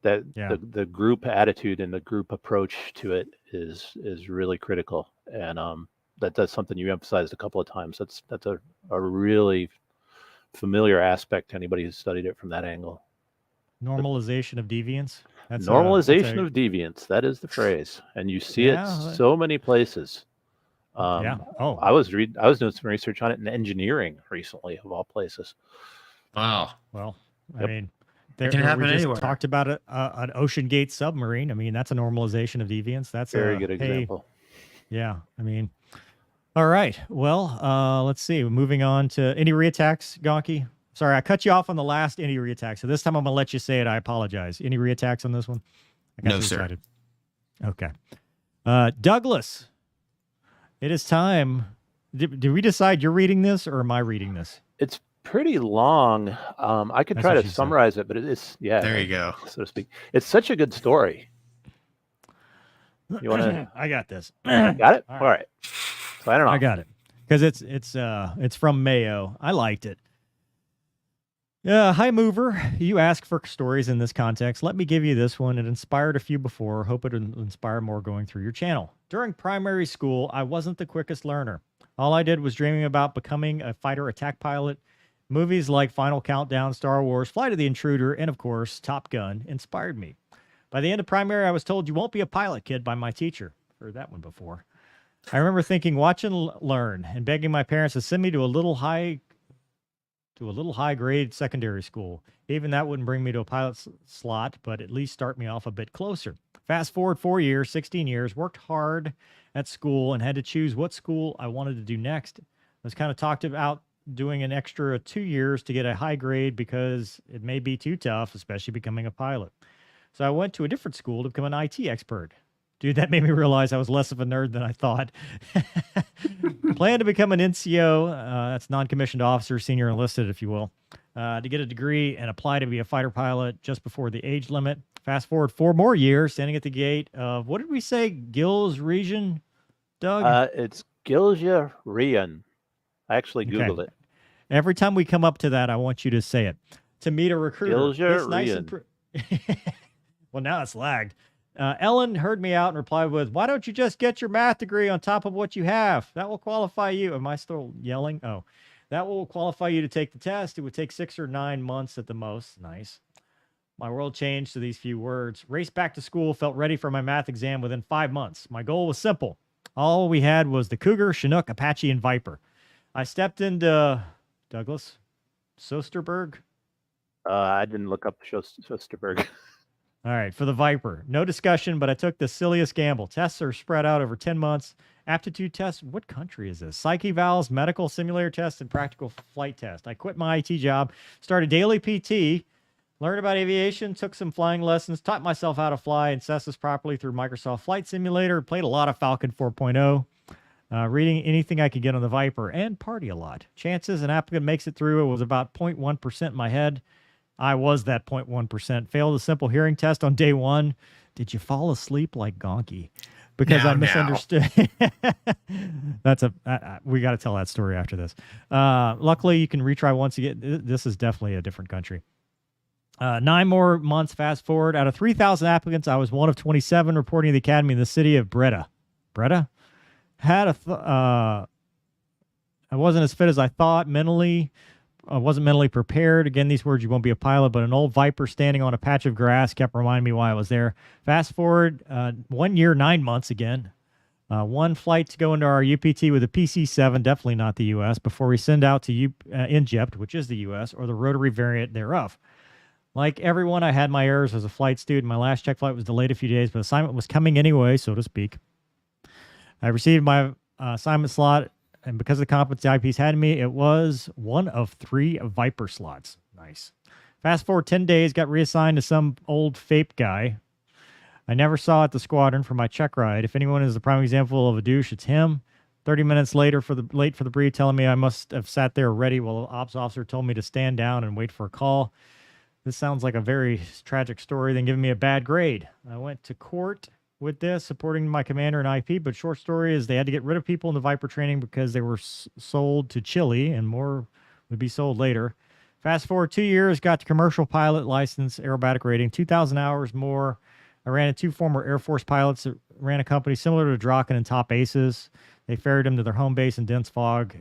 The group attitude and the group approach to it is really critical, and that's something you emphasized a couple of times. That's a really familiar aspect to anybody who's studied it from that angle. Normalization of deviance. Normalization of deviance. That is the phrase, and you see it so many places. I was doing some research on it in engineering recently, of all places. Wow. Well, I mean, it can happen anywhere. Talked about an Ocean Gate submarine. I mean, that's a normalization of deviance. That's a very good example. Yeah. I mean, all right. Well, let's see. Moving on to any reattacks, Gonky, Sorry, I cut you off on the last any reattack. So this time I'm going to let you say it. I apologize. Any reattacks on this one? I got No, too sir. excited. Okay. Douglas, it is time. Did we decide you're reading this or am I reading this? It's pretty long. I could That's try what to she said. summarize it, but it's There you go. so to speak. It's such a good story. You want to? I got this. Got it? All All right. So I don't know. I got it because it's from Mayo. I liked it. Hi mover, you ask for stories in this context. Let me give you this one. It inspired a few before. Hope it will inspire more going through your channel. During primary school, I wasn't the quickest learner. All I did was dreaming about becoming a fighter attack pilot. Movies like Final Countdown, Star Wars, Flight of the Intruder, and of course, Top Gun inspired me. By the end of primary, I was told you won't be a pilot, kid, by my teacher. Heard that one before. I remember thinking, watch and learn, and begging my parents to send me to a little high grade secondary school. Even that wouldn't bring me to a pilot slot, but at least start me off a bit closer. Fast forward 4 years, 16 years, worked hard at school and had to choose what school I wanted to do next. I was kind of talked about doing an extra 2 years to get a high grade because it may be too tough, especially becoming a pilot. So I went to a different school to become an IT expert. Dude, that made me realize I was less of a nerd than I thought. Plan to become an NCO, that's non-commissioned officer, senior enlisted, if you will, to get a degree and apply to be a fighter pilot just before the age limit. Fast forward 4 more years, standing at the gate of, what did we say, Gills region, Doug? It's Gilja Rian. I actually Googled it. Every time we come up to that, I want you to say it. To meet a recruiter. Gilja It's nice and Rian. well, now it's lagged. Ellen heard me out and replied with, why don't you just get your math degree on top of what you have? That will qualify you. Am I still yelling? Oh, that will qualify you to take the test. It would take 6 or 9 months at the most. Nice. My world changed to these few words. Raced back to school, felt ready for my math exam within 5 months. My goal was simple. All we had was the Cougar, Chinook, Apache, and Viper. I stepped into Douglas Sosterberg. I didn't look up Schusterberg. All right, for the Viper. No discussion, but I took the silliest gamble. Tests are spread out over 10 months. Aptitude tests. What country is this? Psyche vals, medical simulator tests, and practical flight test. I quit my IT job, started daily PT, learned about aviation, took some flying lessons, taught myself how to fly and Cessnas properly through Microsoft Flight Simulator, played a lot of Falcon 4.0, reading anything I could get on the Viper, and party a lot. Chances an applicant makes it through it was about 0.1% in my head. I was that 0.1%. Failed a simple hearing test on day 1. Did you fall asleep like Gonky? Because I misunderstood. That's we got to tell that story after this. Luckily, you can retry once you get. This is definitely a different country. 9 more months. Fast forward. Out of 3,000 applicants, I was one of 27 reporting to the academy in the city of Breda. Breda had I wasn't as fit as I thought mentally. I wasn't mentally prepared. Again, these words, you won't be a pilot, but an old Viper standing on a patch of grass kept reminding me why I was there. Fast forward 1 year, 9 months again. 1 flight to go into our UPT with a PC-7, definitely not the U.S., before we send out to Injept, which is the U.S., or the rotary variant thereof. Like everyone, I had my errors as a flight student. My last check flight was delayed a few days, but assignment was coming anyway, so to speak. I received my assignment slot, and because of the competency IPs had me, it was 1 of 3 Viper slots. Nice. Fast forward 10 days, got reassigned to some old FAPE guy. I never saw at the squadron for my check ride. If anyone is the prime example of a douche, it's him. 30 minutes later, late for the brief, telling me I must have sat there ready while the ops officer told me to stand down and wait for a call. This sounds like a very tragic story, then giving me a bad grade. I went to court with this, supporting my commander and IP, but short story is they had to get rid of people in the Viper training because they were sold to Chile, and more would be sold later. Fast forward 2 years, got the commercial pilot license, aerobatic rating, 2,000 hours more. I ran into 2 former Air Force pilots that ran a company similar to Draken and Top Aces. They ferried them to their home base in dense fog,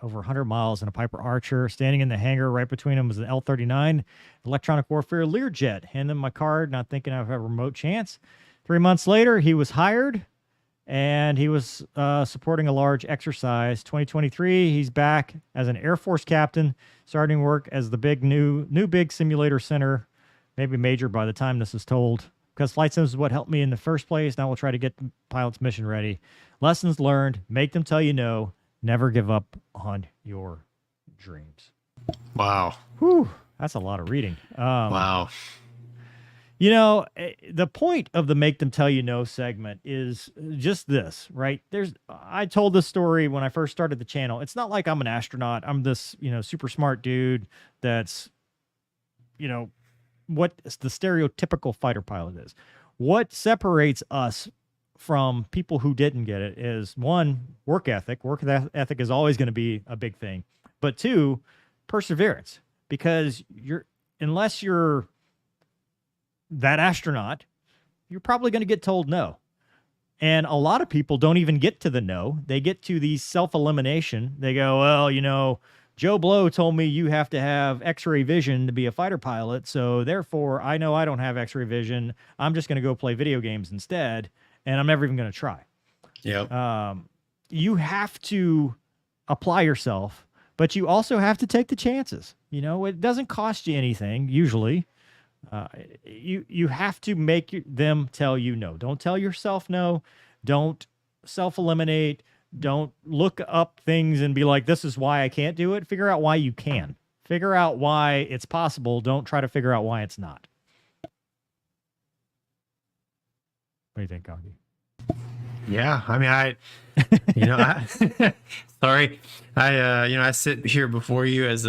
over 100 miles in a Piper Archer. Standing in the hangar right between them was an L-39 electronic warfare Learjet. Handed him my card, not thinking I have a remote chance. 3 months later, he was hired, and he was supporting a large exercise. 2023, he's back as an Air Force captain, starting work as the new big simulator center, maybe major by the time this is told. Because flight sims is what helped me in the first place. Now we'll try to get the pilots mission ready. Lessons learned, make them tell you no, never give up on your dreams. Wow. Whew, that's a lot of reading. Wow. You know, the point of the Make Them Tell You No segment is just this, right? I told this story when I first started the channel. It's not like I'm an astronaut. I'm this, super smart dude that's, what the stereotypical fighter pilot is. What separates us from people who didn't get it is, one, work ethic. Work ethic is always going to be a big thing. But two, perseverance. Because unless you're that astronaut, you're probably going to get told no. And a lot of people don't even get to the no. They get to the self-elimination. They go, well, Joe Blow told me you have to have X-ray vision to be a fighter pilot. So therefore, I know I don't have X-ray vision. I'm just going to go play video games instead. And I'm never even going to try. Yep. You have to apply yourself, but you also have to take the chances. It doesn't cost you anything, usually. You have to make them tell you no. Don't tell yourself no. Don't self-eliminate. Don't look up things and be like, this is why I can't do it. Figure out why you can. Figure out why it's possible. Don't try to figure out why it's not. What do you think, Gonky? Yeah, I mean, sorry, I sit here before you as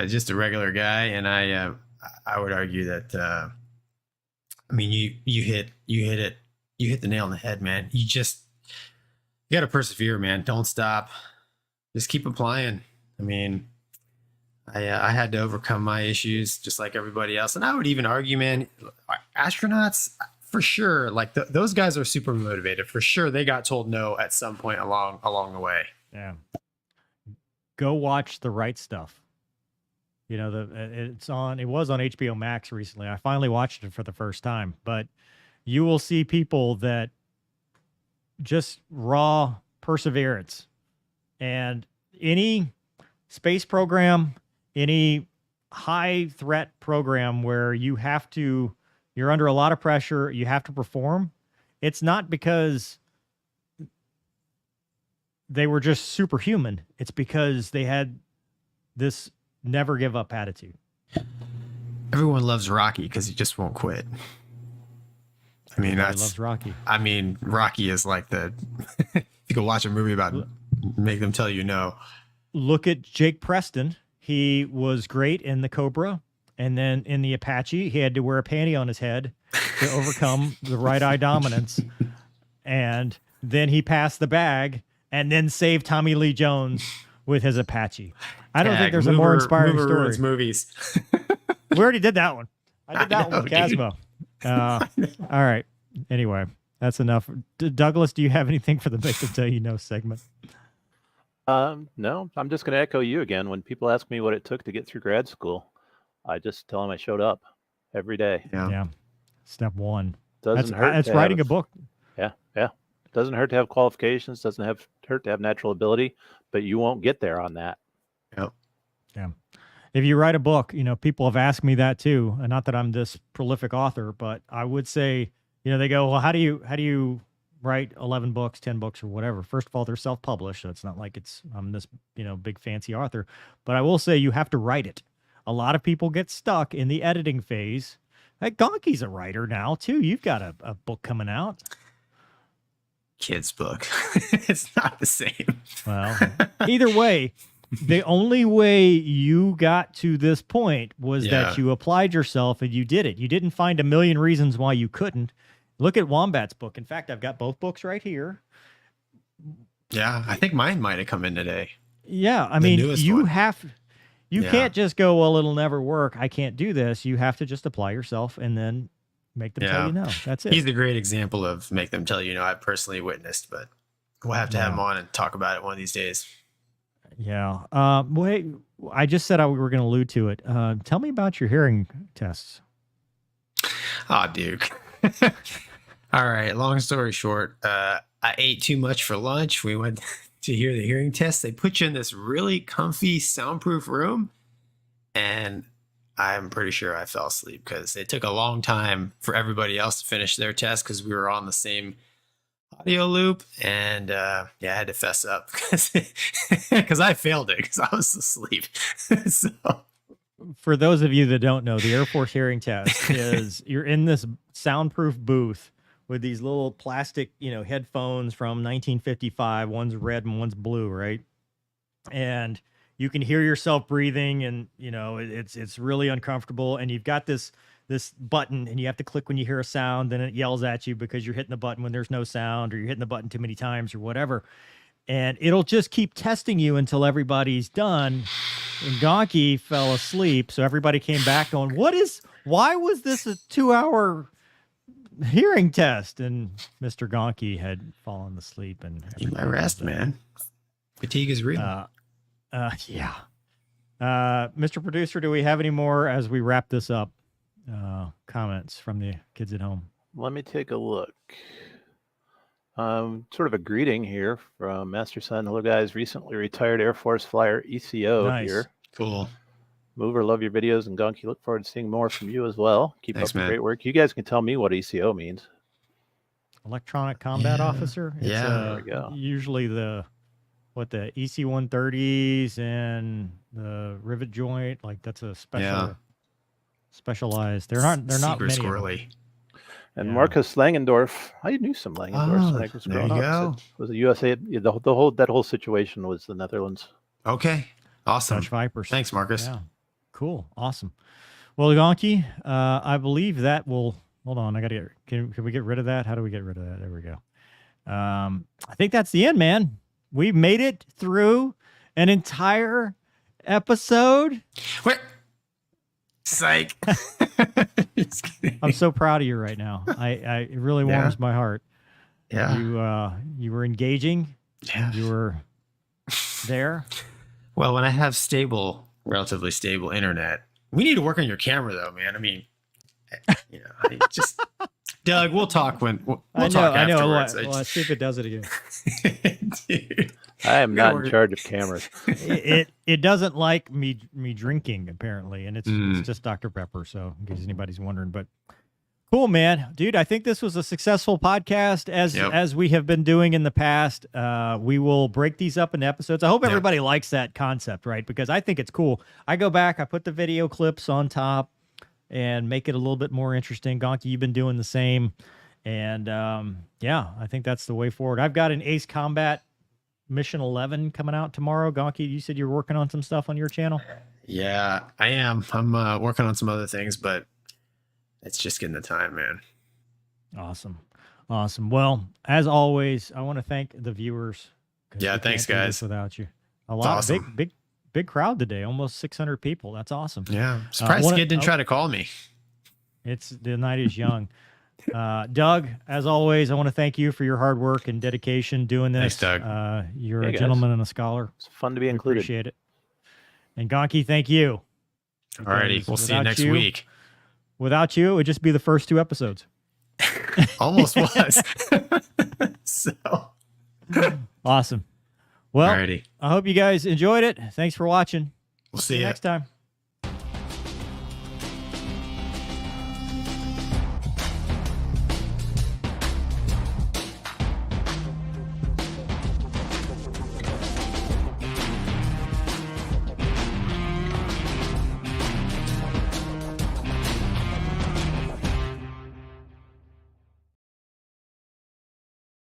just a regular guy, and I would argue that, I mean, you hit the nail on the head, man. You got to persevere, man. Don't stop. Just keep applying. I mean, I had to overcome my issues just like everybody else, and I would even argue, man, astronauts. For sure, like those guys are super motivated. For sure, they got told no at some point along the way. Yeah. Go watch The Right Stuff. It was on HBO Max recently. I finally watched it for the first time, but you will see people that just raw perseverance, and any space program, any high threat program where you're under a lot of pressure, you have to perform. It's not because they were just superhuman. It's because they had this never give up attitude. Everyone loves Rocky because he just won't quit. I mean, Everybody loves Rocky. I mean, Rocky is like if you could watch a movie about Make Them Tell You No. Look at Jake Preston. He was great in the Cobra. And then in the Apache, he had to wear a panty on his head to overcome the right eye dominance. And then he passed the bag and then saved Tommy Lee Jones with his Apache. I don't think there's a more inspiring story. Movies. We already did that one. I did that one with Casmo. All right. Anyway, that's enough. Douglas, do you have anything for the Make Them Tell You No segment? No, I'm just going to echo you again. When people ask me what it took to get through grad school, I just tell them I showed up every day. Yeah. Step one. Doesn't hurt. That's writing a book. Yeah. Doesn't hurt to have qualifications. Doesn't hurt to have natural ability, but you won't get there on that. Yep. Yeah. If you write a book, people have asked me that too. And not that I'm this prolific author, but I would say, they go, well, how do you write 11 books, 10 books or whatever? First of all, they're self-published. So it's not like I'm this, big fancy author, but I will say you have to write it. A lot of people get stuck in the editing phase. Like Gonky's a writer now too. You've got a book coming out. Kid's book. It's not the same. Well, either way, the only way you got to this point was that you applied yourself and you did it. You didn't find a million reasons why you couldn't. Look at Wombat's book. In fact, I've got both books right here. Yeah, I think mine might have come in today. Yeah, I mean, you Yeah. can't just go, well, it'll never work. I can't do this. You have to just apply yourself and then make them tell you no. That's it. He's a great example of Make Them Tell You No. I've personally witnessed, but we'll have to have him on and talk about it one of these days. Yeah. Wait, I just said we were going to allude to it. Tell me about your hearing tests. Oh, Duke. All right. Long story short, I ate too much for lunch. We went to hear the hearing test. They put you in this really comfy, soundproof room, and I'm pretty sure I fell asleep because it took a long time for everybody else to finish their test because we were on the same audio loop, and yeah, I had to fess up because I failed it because I was asleep. So For those of you that don't know, the Air Force hearing test is you're in this soundproof booth with these little plastic, headphones from 1955. One's red and one's blue, right? And you can hear yourself breathing, and it's really uncomfortable. And you've got this button, and you have to click when you hear a sound. Then it yells at you because you're hitting the button when there's no sound, or you're hitting the button too many times, or whatever. And it'll just keep testing you until everybody's done. And Gonky fell asleep, so everybody came back going, why was this a 2-hour hearing test? And Mr. Gonky had fallen asleep. And need my rest, man. Fatigue is real. Yeah. Mr. Producer, do we have any more as we wrap this up? Comments from the kids at home? Let me take a look. Sort of a greeting here from Master Son. Hello, guys. Recently retired Air Force flyer ECO Nice. here. Cool. Mover, love your videos, and Gonky, look forward to seeing more from you as well. Keep Thanks, up the man. great work. You guys can tell me what ECO means. Electronic Combat Officer. It's, Yeah. There we go. Usually the EC-130s and the rivet joint, like that's a specialized. They're not Super many of them. squirrely. And Yeah. Marcus Langendorf, I knew some Langendorfs when I was there growing you up. go. It was the USA. That whole situation was the Netherlands. Okay. Awesome. Dutch Vipers. Thanks, Marcus. Yeah. Cool. Awesome. Well, Gonky, I believe that will. Hold on. I got to get. Can we get rid of that? How do we get rid of that? There we go. I think that's the end, man. We've made it through an entire episode. Wait. Psych. Just kidding. I'm so proud of you right now. It really Yeah. warms my heart. Yeah. You were engaging. Yeah. You were there. Well, when I have relatively stable internet, we need to work on your camera, though, man. I mean, just Doug. We'll talk we'll talk I know. afterwards. Let's see if it does it again. Dude. I am We're not gonna in charge of cameras. It doesn't like me drinking, apparently, and it's Mm. just Dr. Pepper. So in case anybody's wondering, but cool, man, dude. I think this was a successful podcast as we have been doing in the past. We will break these up into episodes. I hope everybody likes that concept, right? Because I think it's cool. I go back, I put the video clips on top, and make it a little bit more interesting. Gonky, you've been doing the same, and I think that's the way forward. I've got an Ace Combat Mission 11 coming out tomorrow. Gonky, you said you're working on some stuff on your channel. Yeah, I am. I'm working on some other things, but it's just getting the time, man. Awesome. Well, as always, I want to thank the viewers. 'Cause Yeah, we thanks, can't do this guys. without you. A It's lot, awesome. big crowd today. Almost 600 people. That's awesome. Yeah, surprised the kid didn't try to call me. The night is young. Doug, as always, I want to thank you for your hard work and dedication doing this. Thanks, Doug. You're Hey, a guys. gentleman and a scholar. It's fun to be We included. appreciate it. And Gonky, thank you. Alrighty, Because we'll see you without next week. Without you, it would just be the first 2 episodes. Almost was. So, Awesome. Well, alrighty, I hope you guys enjoyed it. Thanks for watching. we'll see you Next time.